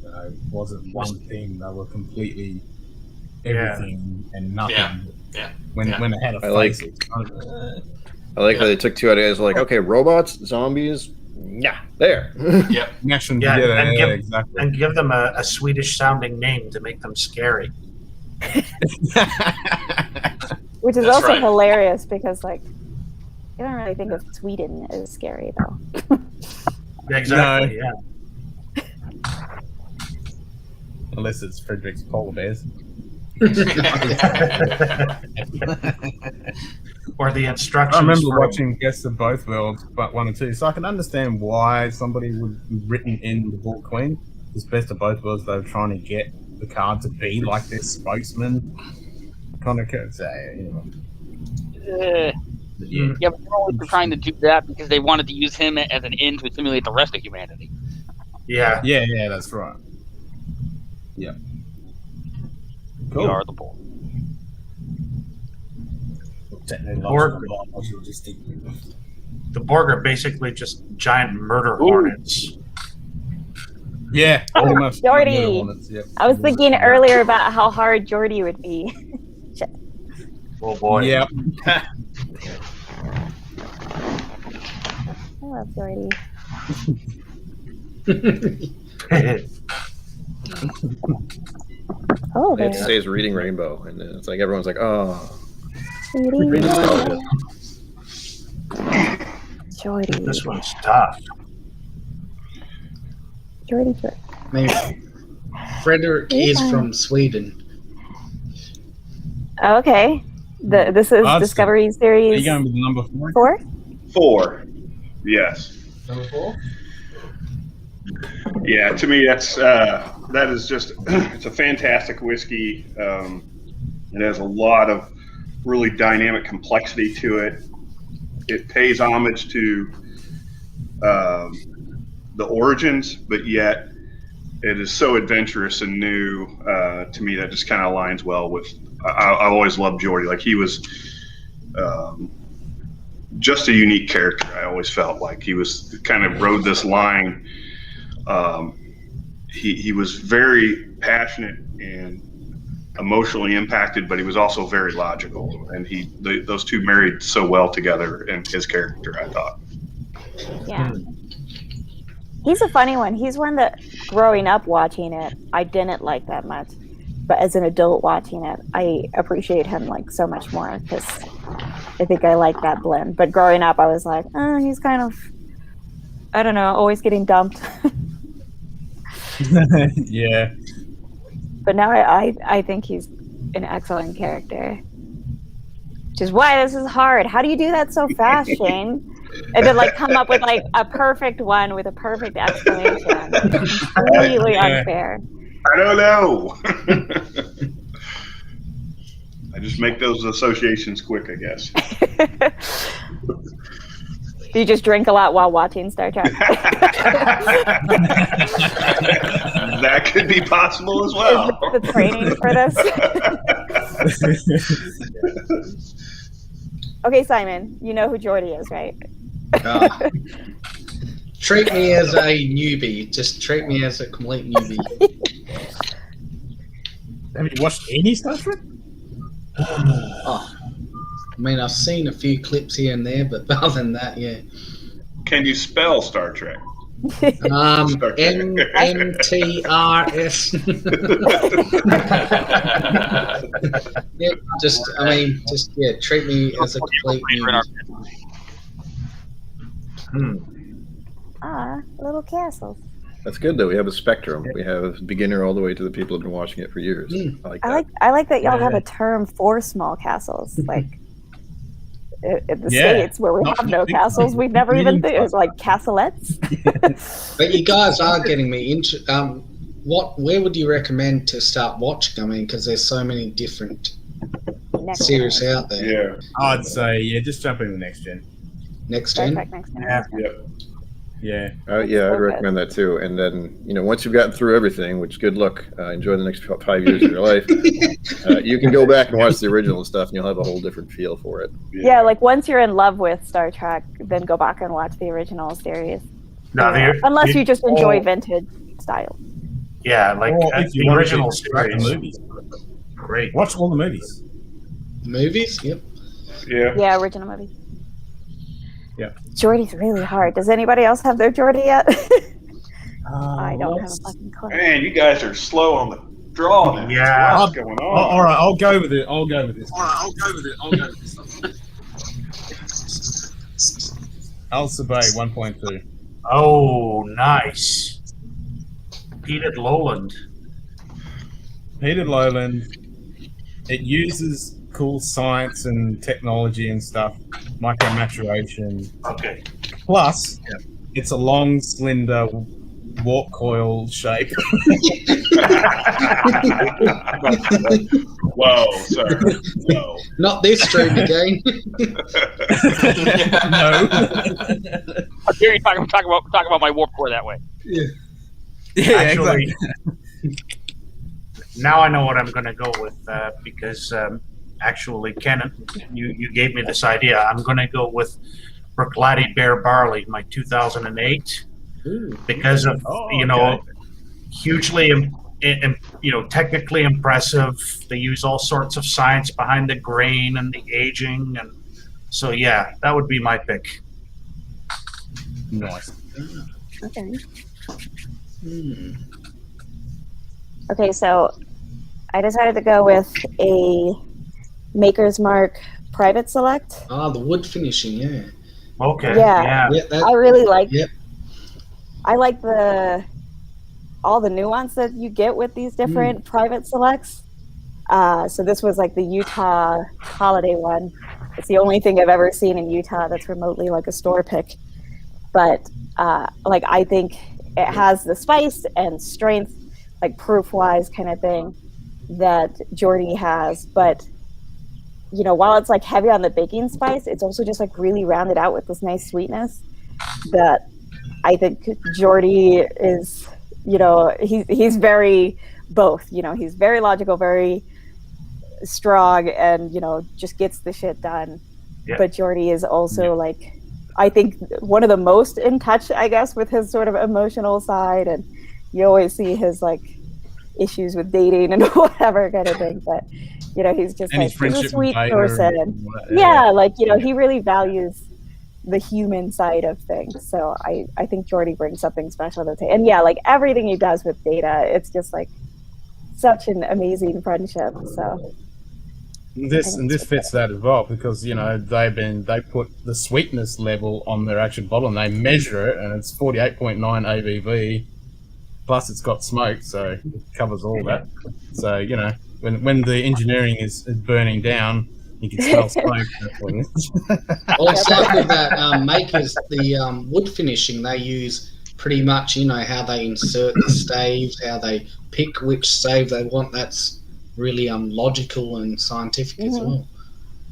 wasn't one thing. They were completely everything and nothing.
Yeah.
When they had a face.
I like how they took two ideas like, okay, robots, zombies, yeah, there.
Yep.
Exactly.
And give them a Swedish sounding name to make them scary.
Which is
That's
also
right.
hilarious because, like, you don't really think of Sweden as scary, though.
Exactly,
No. Unless it's Frederick's polar bears.
Or the instructions.
I remember
from-
watching Guests of Both Worlds, but 1 and 2, so I can understand why somebody would have written in the Borg Queen. It's Best of Both Worlds. They were trying to get the card to be like their spokesman. Kind of could say,
Yeah, but they're always trying to do that because they wanted to use him as an end to assimilate the rest of humanity.
Yeah.
Yeah, that's right. Yeah. Cool.
We are the Borg.
The Borg are basically just giant murder hornets.
Yeah, pretty much.
Jordy.
Yep.
I was thinking earlier about how hard Jordy would be. Shit.
Oh boy.
Yep.
I love Jordy. Oh,
It
there.
says reading Rainbow, and then it's like everyone's like, oh.
Jordy. Jordy.
This one's tough.
Jordy.
I mean, Frederick is from Sweden.
Okay. This is
Awesome.
Discovery
Are
Series
you going with number 4?
4?
4. Yes.
Number 4?
Yeah, to me that is just it's a fantastic whiskey. It has a lot of really dynamic complexity to it. It pays homage to the origins, but yet it is so adventurous and new. To me, that just kind of aligns well with. I always loved Geordie. Like, he was just a unique character. I always felt like he was kind of rode this line. He was very passionate and emotionally impacted, but he was also very logical. And those two married so well together in his character, I thought.
Yeah. He's a funny one. He's one that, growing up watching it, I didn't like that much. But as an adult watching it, I appreciate him like so much more because I think I like that blend. But growing up, I was like, oh, he's kind of, I don't know, always getting dumped.
Yeah.
But now I think he's an excellent character. Which is why this is hard. How do you do that so fast, Shane? And then like come up with like a perfect one with a perfect explanation. It's completely unfair.
I don't know. I just make those associations quick, I guess.
You just drink a lot while watching Star Trek.
That could be possible as well.
Is the training for this? Okay, Simon, you know who Geordie is, right?
Treat me as a newbie. Just treat me as a complete newbie.
Have you watched any Star Trek?
Oh, I mean, I've seen a few clips here and there, but other than that, yeah.
Can you spell Star Trek?
NTRS. Yeah, treat me as a complete newbie.
Little castles.
That's good though. We have a spectrum. We have beginner all the way to the people who've been watching it for years. I like that.
I like that y'all have a term for small castles. Like in the States where we have no castles, we've never even it's like castlettes.
But you guys are getting me into where would you recommend to start watching? I mean, because there's so many different series out there.
Yeah,
I'd say just jump in the next gen.
Next gen.
Yeah.
I'd recommend that too. And then, once you've gotten through everything, which good luck, enjoy the next 5 years of your life, you can go back and watch the original stuff and you'll have a whole different feel for it.
Yeah, like once you're in love with Star Trek, then go back and watch the original series. Unless you just enjoy vintage style.
Yeah, like the original series.
The movies.
Great.
Watch all the movies.
Movies? Yep.
Yeah, original movies.
Yeah.
Geordie's really hard. Does anybody else have their Geordie yet? I don't have a fucking clue.
Man, you guys are slow on the draw now.
Yeah.
What's going on?
All right, I'll go with it. I'll go with this. Elsa Bay 1.2.
Oh, nice. Peated Lowland.
Peated Lowland. It uses cool science and technology and stuff, micro maturation.
Okay.
Plus, it's a long, slender warp coil shape.
Whoa, sir. Whoa.
Not this stream again.
No.
How dare you talk about my warp core that way?
Yeah,
Actually,
exactly.
now I know what I'm going to go with because actually, Ken, you gave me this idea. I'm going to go with Bruichladdich Bear Barley, my 2008, because of hugely, technically impressive. They use all sorts of science behind the grain and the aging, and so yeah, that would be my pick.
Nice.
Okay. Okay, so I decided to go with a Maker's Mark Private Select.
Ah, the wood finishing, yeah.
Okay.
Yeah. I really like.
Yep.
I like all the nuance that you get with these different private selects. So this was like the Utah holiday one. It's the only thing I've ever seen in Utah that's remotely like a store pick. But I think it has the spice and strength, like proof-wise kind of thing, that Geordie has. But while it's like heavy on the baking spice, it's also just like really rounded out with this nice sweetness that I think Geordie is, he's very both, he's very logical, very strong, and, just gets the shit done. Yep. But Geordie is also like, I think one of the most in touch, I guess, with his sort of emotional side, and you always see his like issues with dating and whatever kind of thing, but he's just
and
like he's a sweet person. He really values the human side of things. So I think Geordie brings something special to the table. And like everything he does with Data, it's just like such an amazing friendship. So
this fits that as well, because they put the sweetness level on their actual bottle and they measure it, and it's 48.9 ABV. Plus, it's got smoke, so it covers all that. So when the engineering is burning down, you can smell smoke.
Well, it's like with that Makers, the wood finishing, they use pretty much, how they insert the staves, how they pick which stave they want. That's really logical and scientific as well.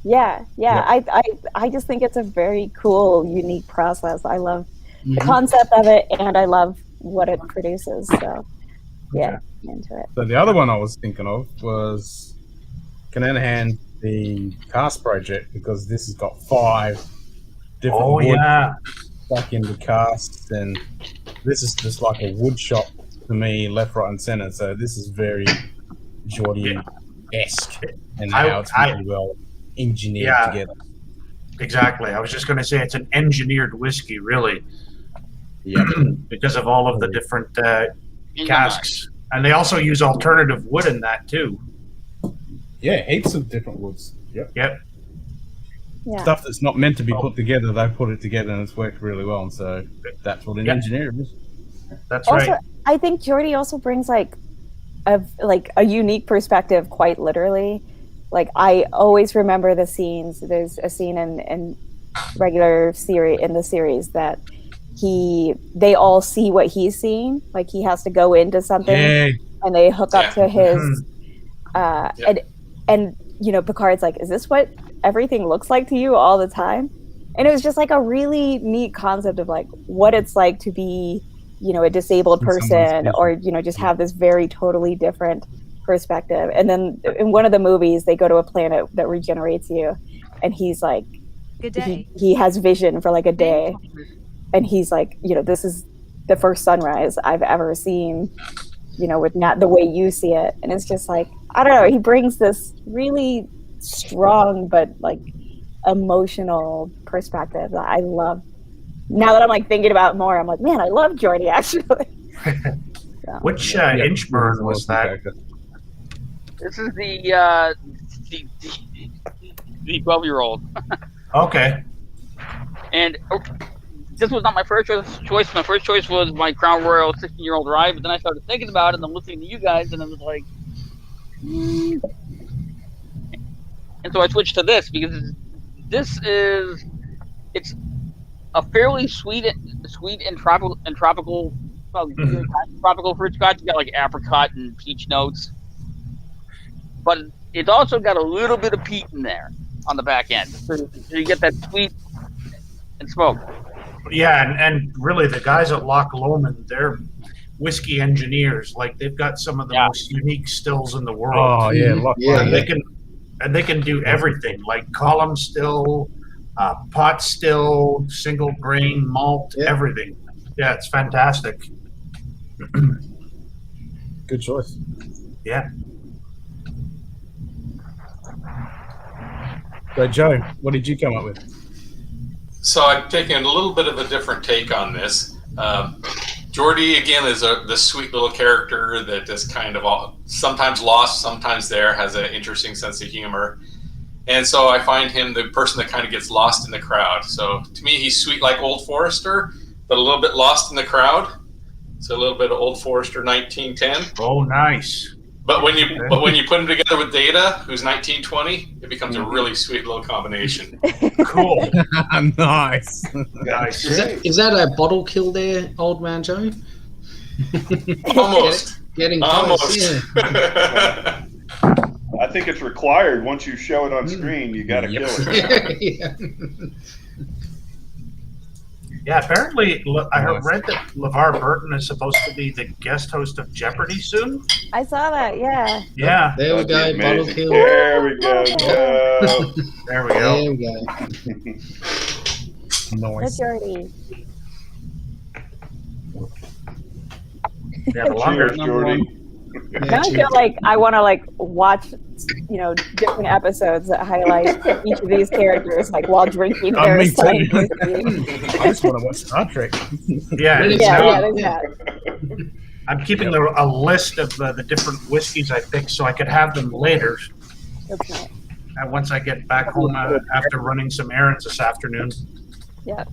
Yeah. I just think it's a very cool, unique process. I love the concept of it, and I love what it produces. So I'm into it.
So the other one I was thinking of was Cananahan, the cast project, because this has got 5 different woods stuck into casts, and this is just like a wood shop to me, left, right, and center. So this is very Geordie-esque, and how it's really well engineered together.
Exactly. I was just going to say it's an engineered whiskey, really.
Yeah.
Because of all of the different casks. And they also use alternative wood in that, too.
Yeah, heaps of different woods. Yep.
Yeah.
Stuff that's not meant to be put together, they put it together, and it's worked really well. And so that's what an engineer is.
That's right.
Also, I think Geordie also brings like a unique perspective, quite literally. Like, I always remember the scenes. There's a scene in regular series in the series that they all see what he's seeing. Like, he has to go into something and they hook up to his and Picard's like, is this what everything looks like to you all the time? And it was just like a really neat concept of like what it's like to be a disabled person, or just have this very totally different perspective. And then in one of the movies, they go to a planet that regenerates you, and he's like,
good day.
He has vision for like a day, and he's like, this is the first sunrise I've ever seen, with not the way you see it. And it's just like, I don't know, he brings this really strong but like emotional perspective that I love. Now that I'm like thinking about it more, I'm like, man, I love Geordie actually. So.
Which Inchburn was that?
This is the 12-year-old.
Okay.
And this was not my first choice. My first choice was my Crown Royal 16-year-old rye, but then I started thinking about it, and I'm listening to you guys, and I was like, and so I switched to this, because it's a fairly sweet and tropical smell tropical fruit Scotch. You got like apricot and peach notes, but it's also got a little bit of peat in there on the back end, so you get that sweet and smoke.
Yeah, and really the guys at Loch Lomond, they're whiskey engineers. Like they've got some of the most unique stills in the world.
Oh yeah, Loch Lomond.
They can do everything, like column still, pot still, single grain malt, everything. Yeah, it's fantastic.
Good choice.
Yeah.
So Joe, what did you come up with?
So I've taken a little bit of a different take on this. Geordie, again, is the sweet little character that is kind of sometimes lost, sometimes there, has an interesting sense of humor. And so I find him the person that kind of gets lost in the crowd. So to me, he's sweet like Old Forester, but a little bit lost in the crowd. So a little bit of Old Forester 1910.
Oh, nice.
But when you put him together with Data, who's 1920, it becomes a really sweet little combination.
Cool.
Nice.
Nice.
Is that a bottle kill there, old man Joe?
Almost.
Getting
Almost.
close. Yeah.
I think it's required. Once you show it on screen, you got to kill it.
Yeah, apparently I read that LeVar Burton is supposed to be the guest host of Jeopardy soon.
I saw that. Yeah.
Yeah.
There we go. Bottle kill.
There we go. Joe.
There we go.
There we go.
That's already.
Yeah, the longer
Cheers, Jordy.
Now I feel like I want to watch, different episodes that highlight each of these characters, while drinking their
Me too.
science.
I just want to watch Star Trek.
Yeah,
there's that.
I'm keeping a list of the different whiskeys I picked so I could have them later.
That's nice.
And once I get back home after running some errands this afternoon.
Yeah.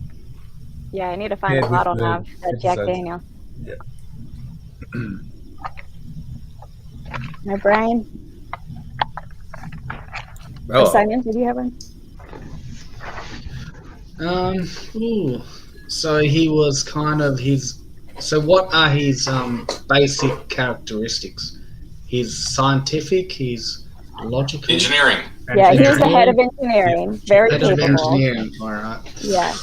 Yeah, I need to find a bottle now. That Jack Daniel.
Yeah.
Hi, Brian.
Oh.
Simon, did you have one?
So he was kind of so what are his basic characteristics? He's scientific, he's logical.
Engineering.
Yeah, he was the head of engineering. Very
Head
capable.
of engineering, all right.
Yeah.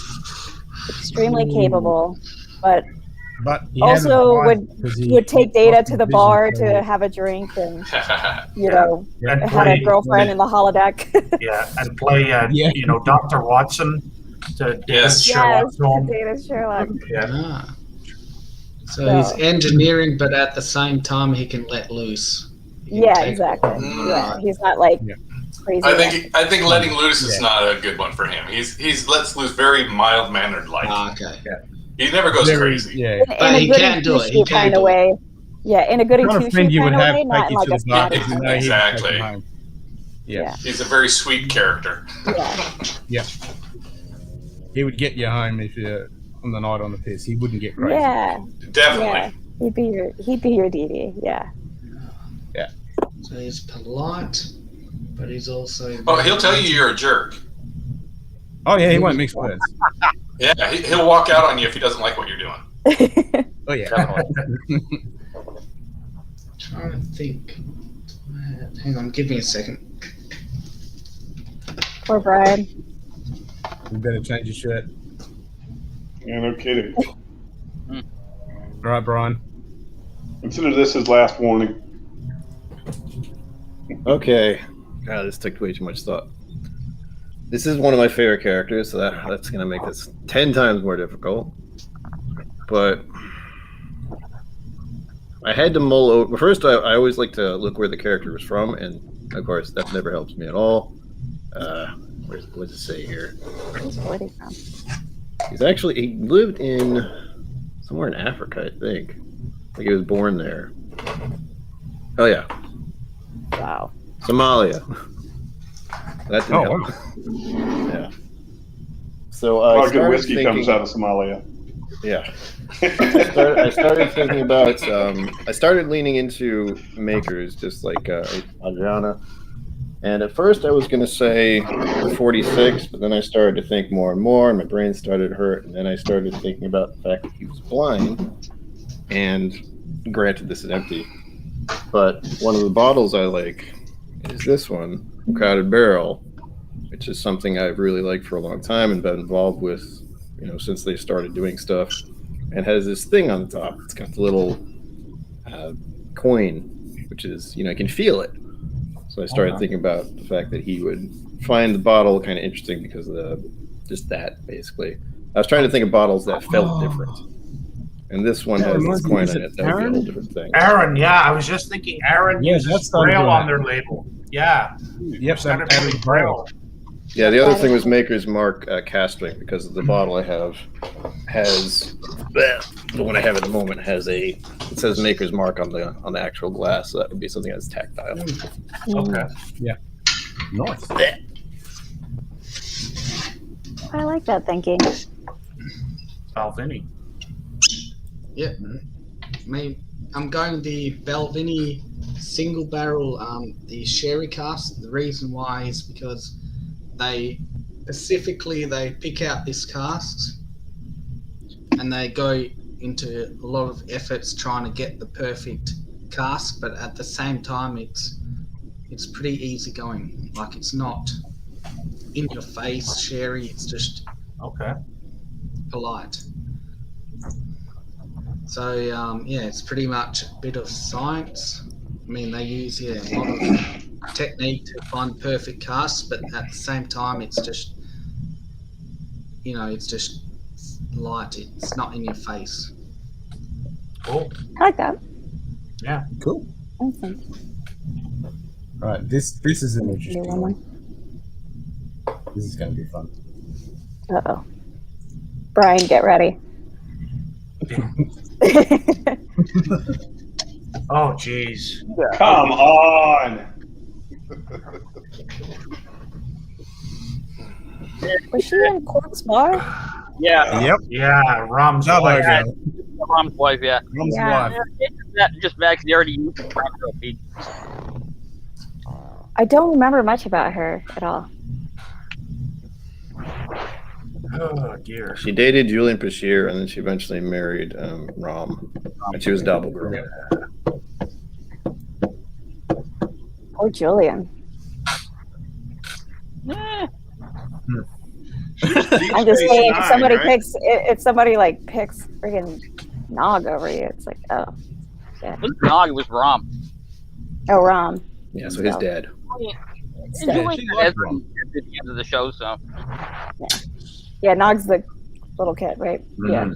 Extremely capable, but
he
also would take Data to the bar to have a drink and had a girlfriend in the holodeck.
Yeah, and play Dr. Watson to Data's Sherlock Holmes.
Data's Sherlock.
Yeah.
Ah. So he's engineering, but at the same time he can let loose.
Exactly. Yeah, he's not crazy.
I think letting loose is not a good one for him. He's lets loose very mild mannered like.
Okay.
Yeah. He never goes crazy.
Yeah.
But he can do it. He can do
way. Yeah, in a goody
Not a friend you would have
way,
take
not
you to the bar if you know he'd
Exactly.
take you home. Yeah.
He's a very sweet character.
Yeah. He would get you home if you're on the night on the piss. He wouldn't get crazy.
Yeah.
Definitely.
Yeah. He'd be your DD. Yeah.
Yeah.
So he's polite, but he's also.
Oh, he'll tell you you're a jerk.
Oh yeah, he won't mix words.
Yeah, he'll walk out on you if he doesn't like what you're doing.
Oh yeah.
Trying to think. Hang on, give me a second.
Poor Brian.
You better change your shirt.
Yeah, no kidding.
All right, Brian.
Consider this his last warning.
Okay. God, this took way too much thought. This is one of my favorite characters, so that's going to make this 10 times more difficult. But I had to mull over. First, I always like to look where the character was from, and of course, that never helps me at all. What does it say here?
Where's he from?
He lived in somewhere in Africa, I think. Like he was born there. Oh, yeah.
Wow.
Somalia. That didn't help.
Wow.
Yeah. So
A lot of good whiskey comes out of Somalia.
Yeah. I started thinking about. I started leaning into makers, just like Adriana. And at first, I was going to say 46, but then I started to think more and more, and my brain started to hurt. And then I started thinking about the fact that he was blind. And granted, this is empty, but one of the bottles I like is this one, Crowded Barrel, which is something I've really liked for a long time and been involved with, since they started doing stuff. And has this thing on the top. It's got the little coin, which is, I can feel it. So I started thinking about the fact that he would find the bottle kind of interesting because of just that, basically. I was trying to think of bottles that felt different. And this one has this coin on it. That would be a whole different thing.
Aaron, yeah, I was just thinking Aaron uses Braille on their label. Yeah.
Yep, Aaron's Braille.
Yeah, the other thing was Maker's Mark casting, because the bottle I have has the one I have at the moment it says Maker's Mark on the actual glass, so that would be something that's tactile.
Okay.
Yeah. Nice.
I like that thinking.
Balvenie.
Yeah. I'm going the Balvenie single barrel, the sherry cask. The reason why is because they pick out this casks and they go into a lot of efforts trying to get the perfect cask, but at the same time it's pretty easy going. Like, it's not in your face sherry, it's just polite. So it's pretty much a bit of science. I mean, they use a lot of technique to find perfect casts, but at the same time it's just it's just light. It's not in your face.
Cool.
I like that.
Yeah.
Cool.
Awesome.
All right, this is an interesting
Do one more.
one. This is going to be fun.
Uh-oh. Brian, get ready.
Oh, jeez.
Come on.
Was she in Cork's bar?
Yeah.
Yep.
Yeah, Rom's
No,
wife.
yeah.
Rom's wife, yeah.
Rom's
Yeah.
wife.
Just back, they already used the Aromatherapy.
I don't remember much about her at all.
Oh, dear.
She dated Julian Bashir, and then she eventually married Rom, and she was double girl.
Or Julian. I'm just saying, if somebody like picks friggin' Nog over you, it's like, oh, shit.
It was Nog, it was Rom.
Oh, Rom.
Yeah, so his dad.
And Julian has been at the end of the show, so.
Yeah, Nog's the little kid, right?
Mm-hmm.
Yeah,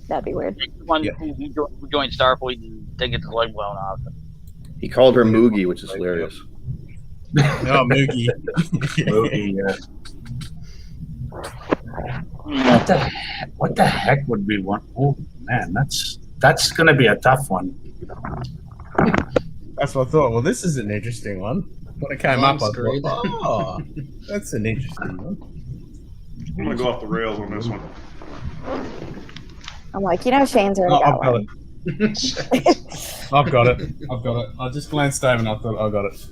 that'd be weird.
He's the one who joined Starfleet and didn't get his leg blown off.
He called her Moogie, which is hilarious.
Oh, Moogie.
Moogie, yeah. What the heck would be one? Oh man, that's gonna be a tough one.
That's what I thought. Well, this is an interesting one. When it came up, I
screwed.
thought, oh, that's an interesting one.
I'm gonna go off the rails on this one.
I'm like, Shane's already
Oh,
got
I've got
one.
it. I've got it. I just glanced over and I thought, I got it.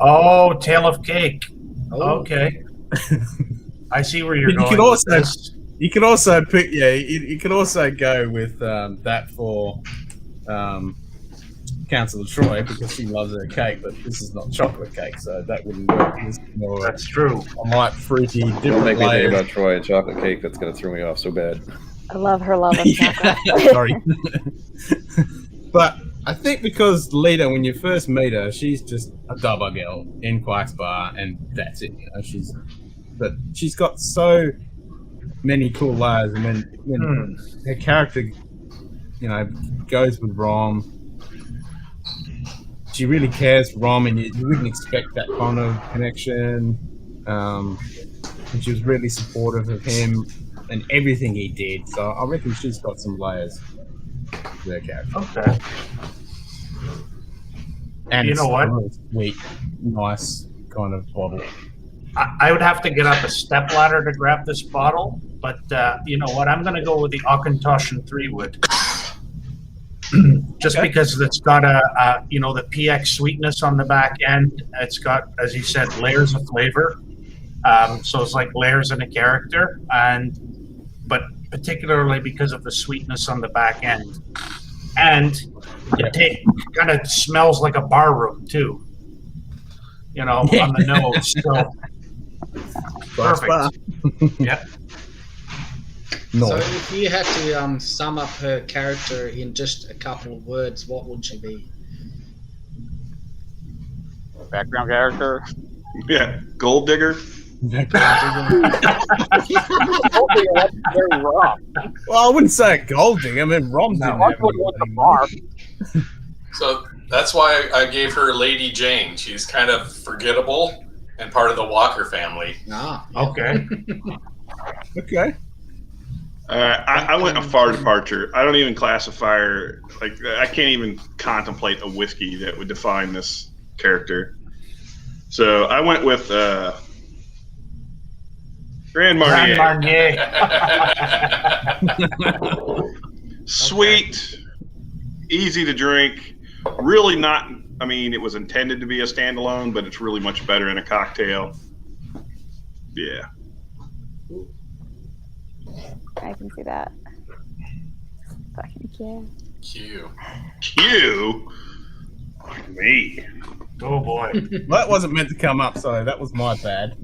Oh, tail of cake.
Oh.
Okay. I see where you're
You
going.
could
with
also
this.
You could also pick, you could also go with that for Council of Troy because she loves her cake, but this is not chocolate cake, so that wouldn't work. This is more
That's true.
a light fruity,
Don't
different
make me think
layers.
about Troy and chocolate cake. That's going to throw me off so bad.
I love her love of chocolate.
Sorry. But I think because Lita, when you first meet her, she's just a double girl in Quark's bar, and that's it. But she's got so many cool layers, and when her character, goes with Rom, she really cares for Rom, and you wouldn't expect that kind of connection. And she was really supportive of him and everything he did. So I reckon she's got some layers to her character.
Okay.
And
You know what?
It's a really sweet, nice kind of bottle.
I would have to get up a step ladder to grab this bottle, but you know what? I'm going to go with the Auchentoshan 3-wood. Just because it's got the PX sweetness on the back end. It's got, as you said, layers of flavor. So it's like layers in a character, but particularly because of the sweetness on the back end. And it kind of smells like a bar room, too. You know, on the nose. So, perfect. Yep.
No. So if you had to sum up her character in just a couple of words, what would she be?
Background character.
Yeah, gold digger.
Gold digger, that's very rough.
Well, I wouldn't say a gold digger. I mean, Rom didn't have any.
So that's why I gave her Lady Jane. She's kind of forgettable and part of the Walker family.
Ah,
okay.
Okay.
I went a far departure. I don't even classify her, like, I can't even contemplate a whiskey that would define this character. So I went with Grand Marnier. Sweet, easy to drink, really not, I mean, it was intended to be a standalone, but it's really much better in a cocktail. Yeah.
I can see that. Fucking
Q.
Q? Like me.
Oh boy.
That wasn't meant to come up, so that was my bad.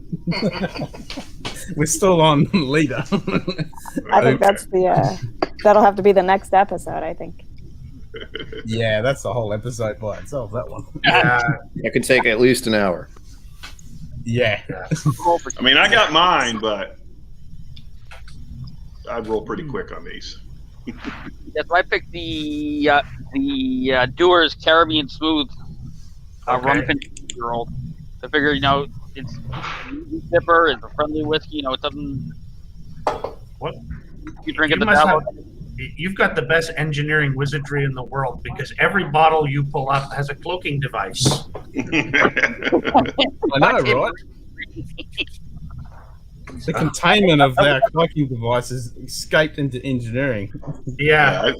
We're still on leader.
I think that's that'll have to be the next episode, I think.
Yeah, that's the whole episode by itself, that one.
It could take at least an hour.
Yeah.
I mean, I got mine, but I'd roll pretty quick on these.
Yes, I picked the Dewar's Caribbean Smooth rum and year-old. I figure, you know, it's zipper, it's a friendly whiskey, you know, it doesn't.
What?
You drink it the bottle.
You've got the best engineering wizardry in the world because every bottle you pull up has a cloaking device.
I know, right? The containment of their cloaking devices escaped into engineering.
Yeah.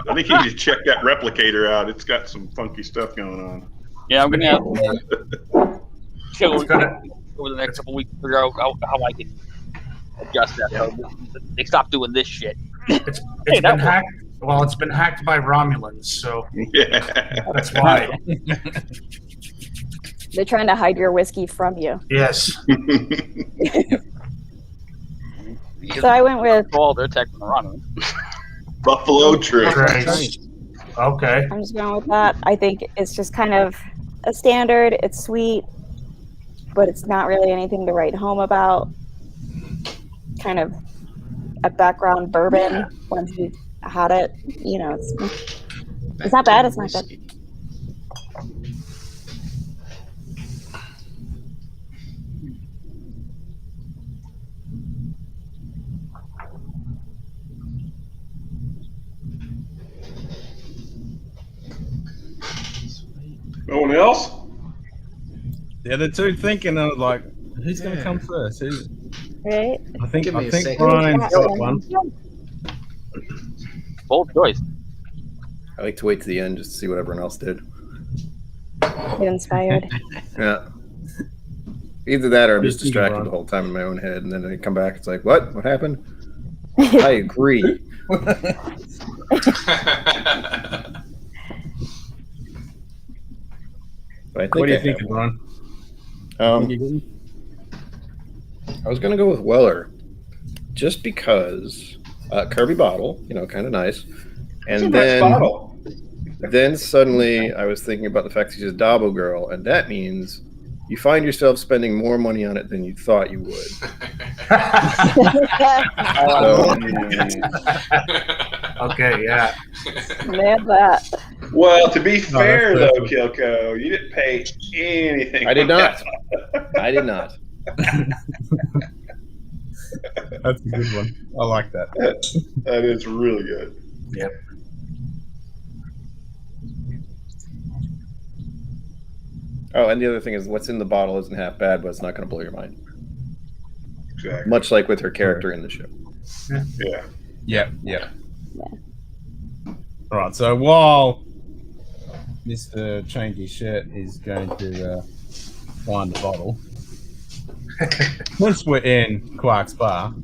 I think you need to check that replicator out. It's got some funky stuff going on.
Yeah, I'm going to have to over the next couple weeks figure out how I can adjust that. So they stop doing this shit.
It's been hacked. Well, it's been hacked by Romulans, so that's why.
They're trying to hide your whiskey from you.
Yes.
So I went with
they're attacking the Romulans.
Buffalo Trace.
Okay.
I'm just going with that. I think it's just kind of a standard. It's sweet, but it's not really anything to write home about. Kind of a background bourbon once you had it. You know, it's not bad. It's not good.
No one else?
The other two thinking, I was like, who's going to come first?
Right?
I think Brian's got one.
Bold choice.
I like to wait to the end just to see what everyone else did.
Get inspired.
Yeah. Either that or I'm just distracted the whole time in my own head, and then I come back, it's like, what? What happened? I agree. What
do you think, Ron?
I was going to go with Weller, just because Kirby bottle, you know, kind of nice. And then suddenly I was thinking about the fact that she's a Dabo girl, and that means you find yourself spending more money on it than you thought you would.
Okay, yeah.
Man, that.
Well, to be fair, though, Kilko, you didn't pay anything.
I did not. I did not.
That's a good one. I like that.
That is really good.
Yep.
Oh, and the other thing is what's in the bottle isn't half bad, but it's not going to blow your mind.
Exactly.
Much like with her character in the show.
Yeah.
Yeah. All right, so while Mr. Changy Shirt is going to find the bottle, once we're in Quark's bar,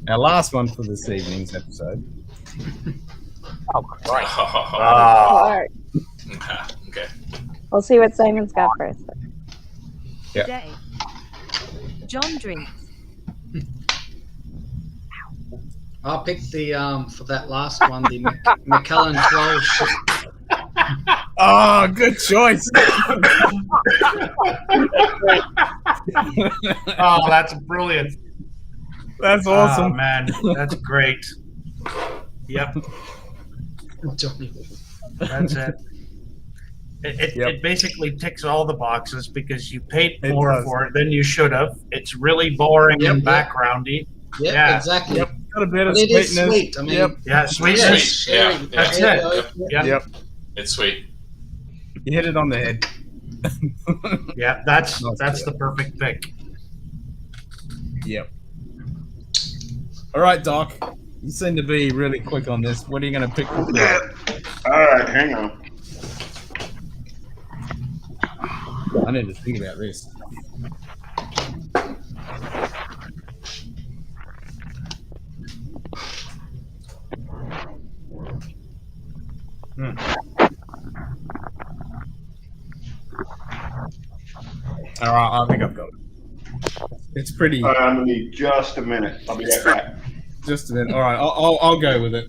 Our last one for this evening's episode.
Oh, Christ.
Clark.
Okay.
We'll see what Simon's got first.
Yeah.
Today, John drinks
I'll pick the for that last one, the Macallan 12.
Oh, good choice.
Oh, that's brilliant.
That's awesome.
Oh, man, that's great. Yep,
Johnny.
that's it. It basically ticks all the boxes because you paid more
does.
for it than you should have. It's really boring and
Yep.
backgroundy.
Yep,
Yeah.
exactly.
Yep. Got a bit of
But it is
sweetness.
sweet. I mean,
Yep.
Yeah,
yes,
sweetness.
sharing.
Yeah,
that's
There you
it.
go.
Yeah.
Yep.
It's sweet.
You hit it on the head.
Yeah, that's
Nice.
the perfect pick.
Yep. All right, Doc. You seem to be really quick on this. What are you going to pick?
Yeah. All right, hang on.
I need to think about this. All right, I think I've got it. It's pretty.
I'm gonna need just a minute. I'll be right back.
Just a minute. All right, I'll go with it.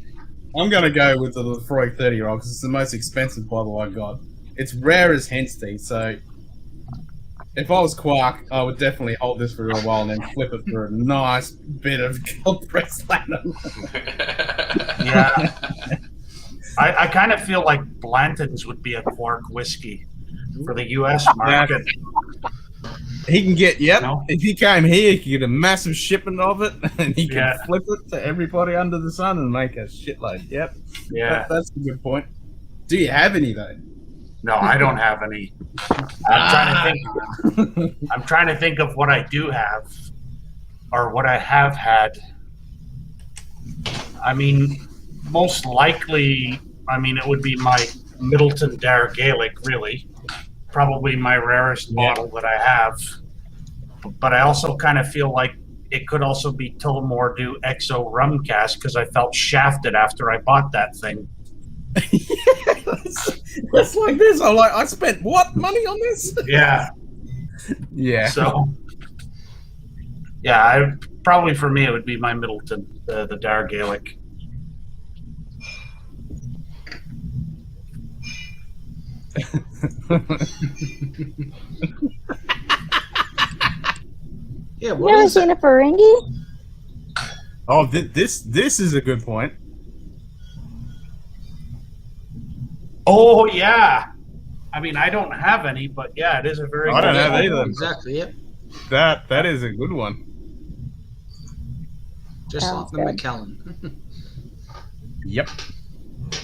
I'm going to go with the Lefroy 30-year-old because it's the most expensive bottle I got. It's rare as hen's teeth, so if I was Quark, I would definitely hold this for a while and then flip it for a nice bit of cold pressed platinum.
Yeah. I kind of feel like Blanton's would be a Quark whiskey for the U.S. market.
He can get, yep.
No.
If he came here, he could get a massive shipment of it, and he can
Yeah.
flip it to everybody under the sun and make a shitload. Yep.
Yeah.
That's a good point. Do you have any though?
No, I don't have any. I'm trying to think of what I do have, or what I have had. I mean, most likely, it would be my Middleton Dare Gaelic, really. Probably my rarest bottle that I have. But I also kind of feel like it could also be Tullamore Dew XO rum cask because I felt shafted after I bought that thing.
It's like this. I'm like, I spent what money on this?
Yeah.
Yeah.
So, yeah, probably for me it would be my Middleton, the Dare Gaelic.
Yeah,
You
what
never
is
seen
it?
a Ferengi?
Oh, this is a good point.
Oh yeah, I don't have any, but yeah, it is a very.
I don't
good
have
one.
either.
Exactly, yep.
That is a good one.
Just like
Sounds
the
good.
Macallan.
Yep.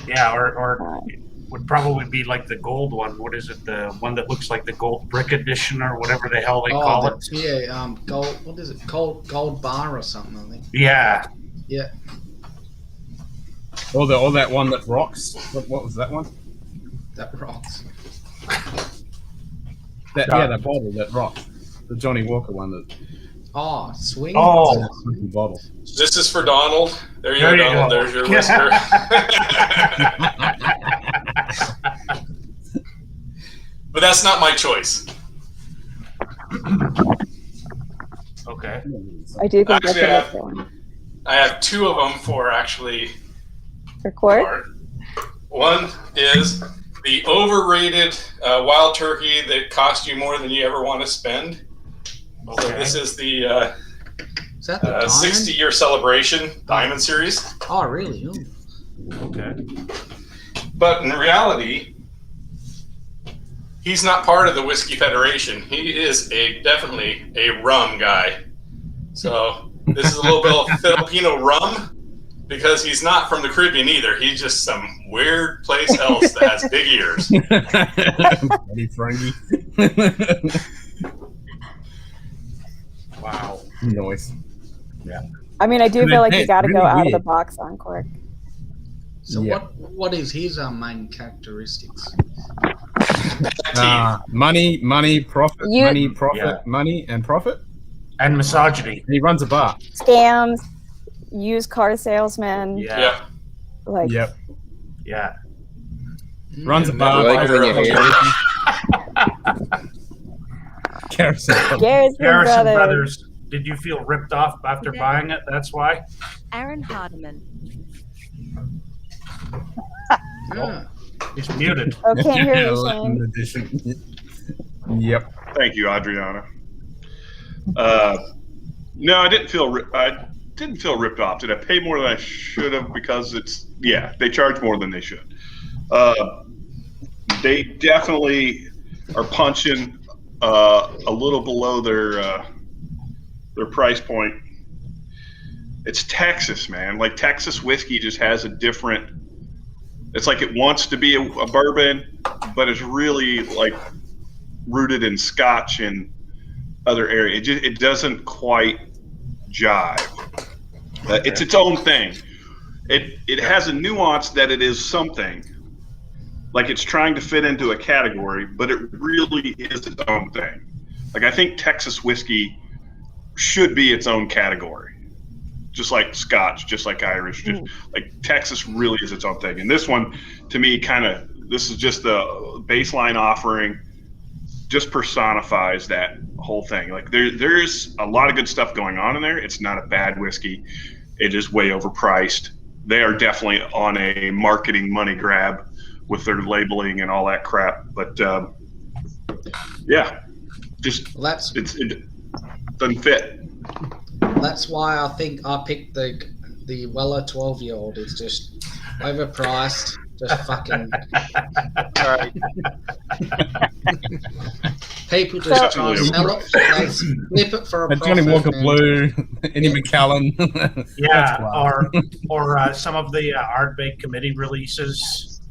Yeah, or would probably be like the gold one. What is it? The one that looks like the gold brick edition or whatever the hell they call it.
Yeah, gold. What is it? Gold bar or something, I think.
Yeah.
Yeah.
Or that one that rocks. What was that one?
That rocks.
That bottle that rocks. The Johnny Walker one that.
Oh, swing.
Oh.
Sweet bottle.
This is for Donald. There you
There
go,
you
Donald.
go.
There's your listener. But that's not my choice.
Okay.
I do think that's
Actually,
a good one.
I have two of them for actually.
For Quark?
Or one is the overrated wild turkey that cost you more than you ever want to spend. So
Okay.
this is the
Is that the diamond?
60-year celebration Diamond Series.
Oh, really? Ooh.
Okay.
But in reality, he's not part of the Whiskey Federation. He is definitely a rum guy. So this is a little bit of Filipino rum because he's not from the Caribbean either. He's just some weird place else that has big ears.
Bloody Ferengi.
Wow.
Noise.
I do feel like you got to go
Really
out of the
weird.
box on Quark.
So
Yeah.
what is his main characteristics?
Money, profit,
You-
money, profit,
Yeah.
money, and profit.
And misogyny.
He runs a bar.
Scams. used car salesman.
Yeah.
Like,
Yep.
Yeah.
Runs a
I
bar.
like it when you hate
Garrison.
Garrison
Garrison
Brothers.
Brothers. Did you feel ripped off after buying it? That's why?
Aaron Hardiman.
Yeah.
He's muted.
Oh, can't hear you,
Limited
Shane.
edition. Yep.
Thank you, Adriana. No, I didn't feel ripped off. Did I pay more than I should have? Because they charge more than they should. They definitely are punching a little below their price point. It's Texas, man. Like Texas whiskey just has a different. It's like it wants to be a bourbon, but it's really like rooted in Scotch and other areas. It doesn't quite jive. It's its own thing. It has a nuance that it is something. Like it's trying to fit into a category, but it really is its own thing. Like I think Texas whiskey should be its own category. Just like Scotch, just like Irish, just like Texas really is its own thing. And this one, to me, this is just the baseline offering, just personifies that whole thing. Like there's a lot of good stuff going on in there. It's not a bad whiskey. It is way overpriced. They are definitely on a marketing money grab with their labeling and all that crap. But yeah, just it doesn't fit.
That's why I think I picked the Weller 12-year-old. It's just overpriced. Just fucking.
Right.
People just try to sell it. They flip it for a profit.
Johnny Walker
man.
Blue, Eddie McCallan.
Yeah, or some of the Ardbeg committee releases.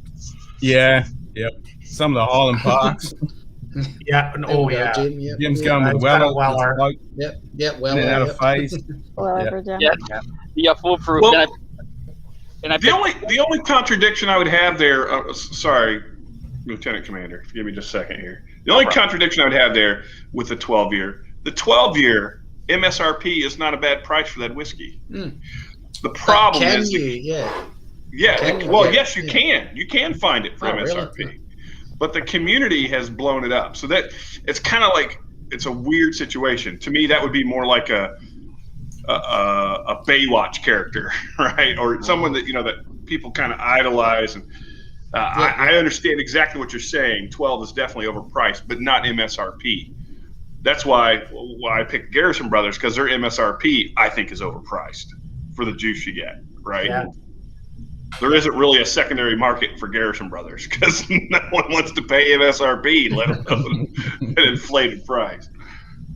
Yeah, yep. Some of the Highland Parks.
Yeah, and
Jim, yep.
Jim's going with Weller.
Yep, Weller.
Out of face.
Well, Jim.
Yeah, foolproof.
Well,
and I
the only contradiction I would have there, sorry, Lieutenant Commander, give me just a second here. The only contradiction I would have there with the 12-year, MSRP is not a bad price for that whiskey. The problem is, yes, you can. You can find it for MSRP.
Really?
But the community has blown it up. So that it's kind of like it's a weird situation. To me, that would be more like a Baywatch character, right? Or someone that that people kind of idolize. And I understand exactly what you're saying. 12 is definitely overpriced, but not MSRP. That's why I picked Garrison Brothers, because their MSRP I think is overpriced for the juice you get, right?
Yeah.
There isn't really a secondary market for Garrison Brothers because no one wants to pay MSRP, let alone an inflated price.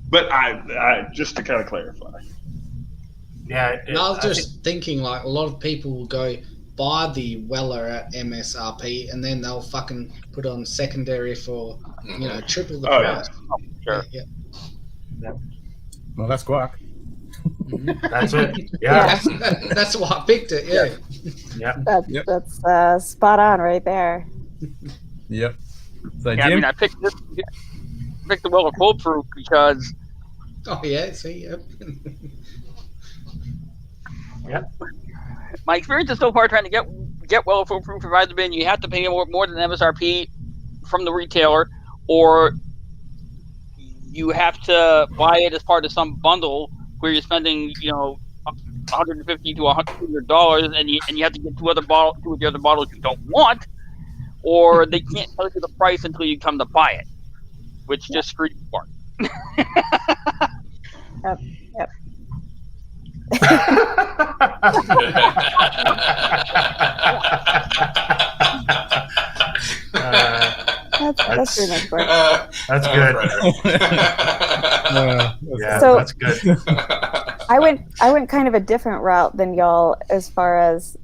But I just to kind of clarify.
Yeah.
And I was just thinking, like, a lot of people will go buy the Weller at MSRP and then they'll fucking put on secondary for, triple the price.
Sure.
Yeah.
Well, that's guac.
That's it. Yeah.
That's why I picked it. Yeah.
That's spot on right there.
Yep. So,
Yeah,
Jim?
I picked the Weller foolproof because.
Oh yeah. See. Yep.
Yep.
My experience is so far trying to get Weller foolproof have either been you have to pay more than MSRP from the retailer, or you have to buy it as part of some bundle where you're spending, $150 to $100, and you have to get two of the other bottles you don't want, or they can't tell you the price until you come to buy it, which just screws you apart.
Yep. That's pretty much right.
That's good.
So
that's good.
I went kind of a different route than y'all as far as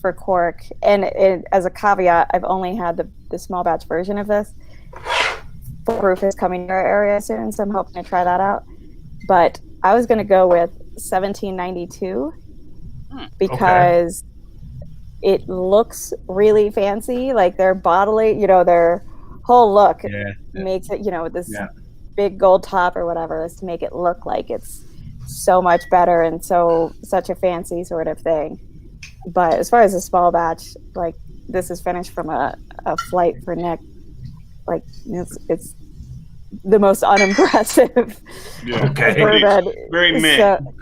for cork, and as a caveat, I've only had the small batch version of this. Proof is coming to our area soon, so I'm hoping to try that out. But I was going to go with 1792 because it looks really fancy. Like their bottling, their whole look makes it, with this big gold top or whatever, is to make it look like it's so much better and such a fancy sort of thing. But as far as a small batch, like this is finished from a flight for Nick. Like it's the most unimpressive bourbon.
Very meh.
So,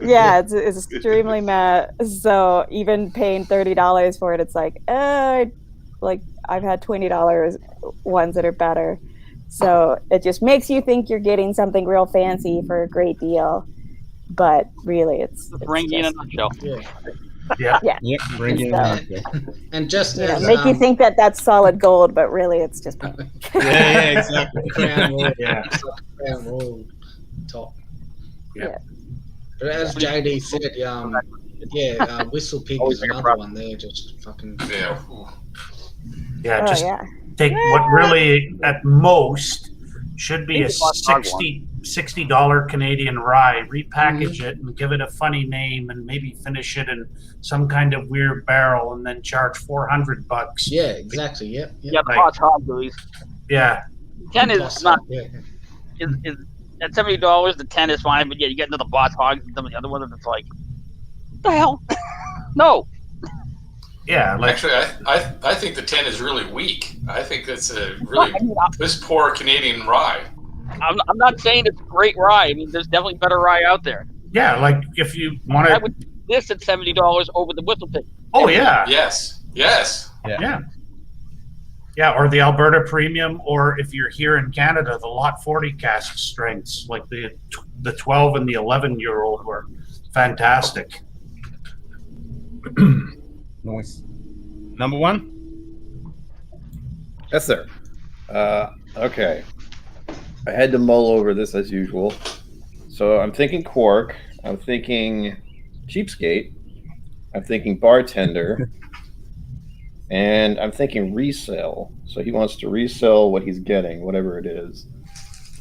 yeah, it's extremely meh. So even paying $30 for it, it's like I've had $20 ones that are better. So it just makes you think you're getting something real fancy for a great deal, but really it's
bring you in a nutshell.
Yeah.
Yeah.
Bring in
And just as,
make you think that that's solid gold, but really it's just
yeah, exactly.
Crown Royal,
Yeah.
Crown Royal top.
Yeah.
But as JD said, Whistle Pig is another one there, just fucking.
Yeah.
Yeah,
Oh,
just
yeah.
take what really at most should be a $60 Canadian rye, repackage it and give it a funny name and maybe finish it in some kind of weird barrel and then charge $400.
Yeah, exactly. Yep.
Yeah, the hot hog, Louise.
Yeah.
10 is not.
Yeah.
Is at $70, the 10 is fine, but yeah, you get into the boss hogs and some of the other ones that's like, what the hell? No.
Yeah, like
Actually, I think the 10 is really weak. I think that's a really this poor Canadian rye.
I'm not saying it's great rye. I mean, there's definitely better rye out there.
yeah, like if you want
I
to.
would do this at $70 over the Whistle Pig.
Oh yeah.
Yes.
Yeah, or the Alberta Premium, or if you're here in Canada, the Lot 40 cask strengths, like the 12 and the 11-year-old were fantastic.
Nice. Number one?
Yes, sir. Okay. I had to mull over this as usual. So I'm thinking cork. I'm thinking cheapskate. I'm thinking bartender. And I'm thinking resell. So he wants to resell what he's getting, whatever it is.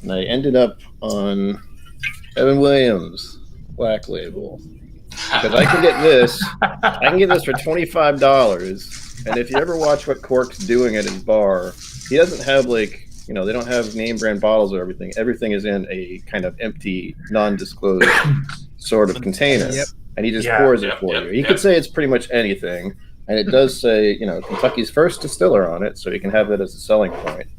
And I ended up on Evan Williams, Black Label. Because I can get this. I can get this for $25. And if you ever watch what Cork's doing at his bar, he doesn't have they don't have name brand bottles or everything. Everything is in a kind of empty, non-disclosed sort of container.
Yep.
And he just pours it for you. He could say it's pretty much anything. And it does say, Kentucky's first distiller on it, so you can have that as a selling point.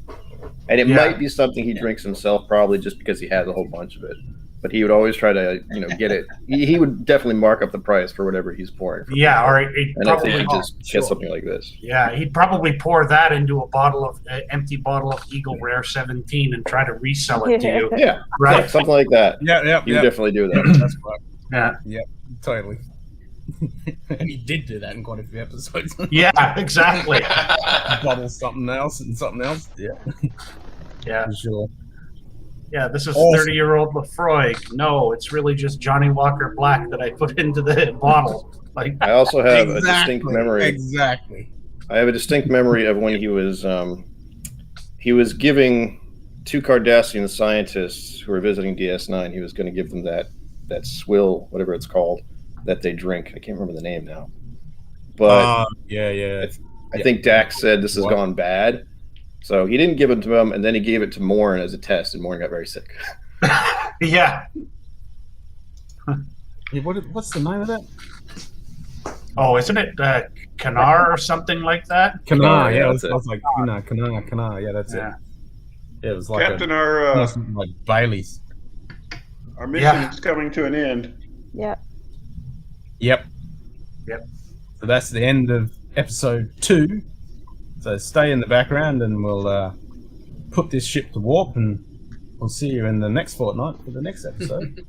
And it might be something he drinks himself, probably just because he has a whole bunch of it. But he would always try to, get it. He would definitely mark up the price for whatever he's pouring.
Yeah, or he'd
and
probably
I think he just gets something like this.
Yeah, he'd probably pour that into an empty bottle of Eagle Rare 17 and try to resell it to you.
Yeah,
right.
Something like that.
Yeah.
You definitely do that.
That's right.
Yeah.
Yep. Totally. And he did do that in quite a few episodes.
Yeah, exactly.
Bottle something else and something else. Yeah.
Yeah.
For sure.
Yeah, this is
Awesome.
30-year-old Lefroy. No, it's really just Johnny Walker Black that I put into the bottle. Like
I also have a distinct memory.
Exactly.
I have a distinct memory of when he was giving two Cardassian scientists who were visiting DS9. He was going to give them that swill, whatever it's called, that they drink. I can't remember the name now. But
yeah.
I think Dax said this has gone bad. So he didn't give it to him, and then he gave it to Morn as a test, and Morn got very sick.
yeah.
What's the name of that?
Oh, isn't it Canar or something like that?
Canar, yeah. I
that's
was like, Canar. Yeah, that's it. Yeah, it was like
Captain, our
like Bailey's.
Our mission is coming to an end.
Yep.
So that's the end of episode 2. So stay in the background and we'll put this ship to warp and we'll see you in the next fortnight for the next episode.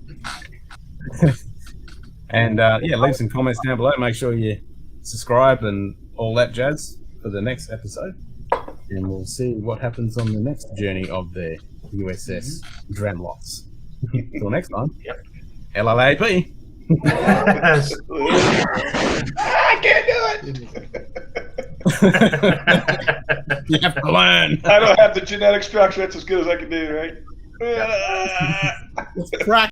And leave some comments down below. Make sure you subscribe and all that jazz for the next episode. And we'll see what happens on the next journey of the USS Dranlots. Till next time.
Yep.
LLAP.
I can't do it.
You have to learn.
I don't have the genetic structure. That's as good as I can do, right?
Crack.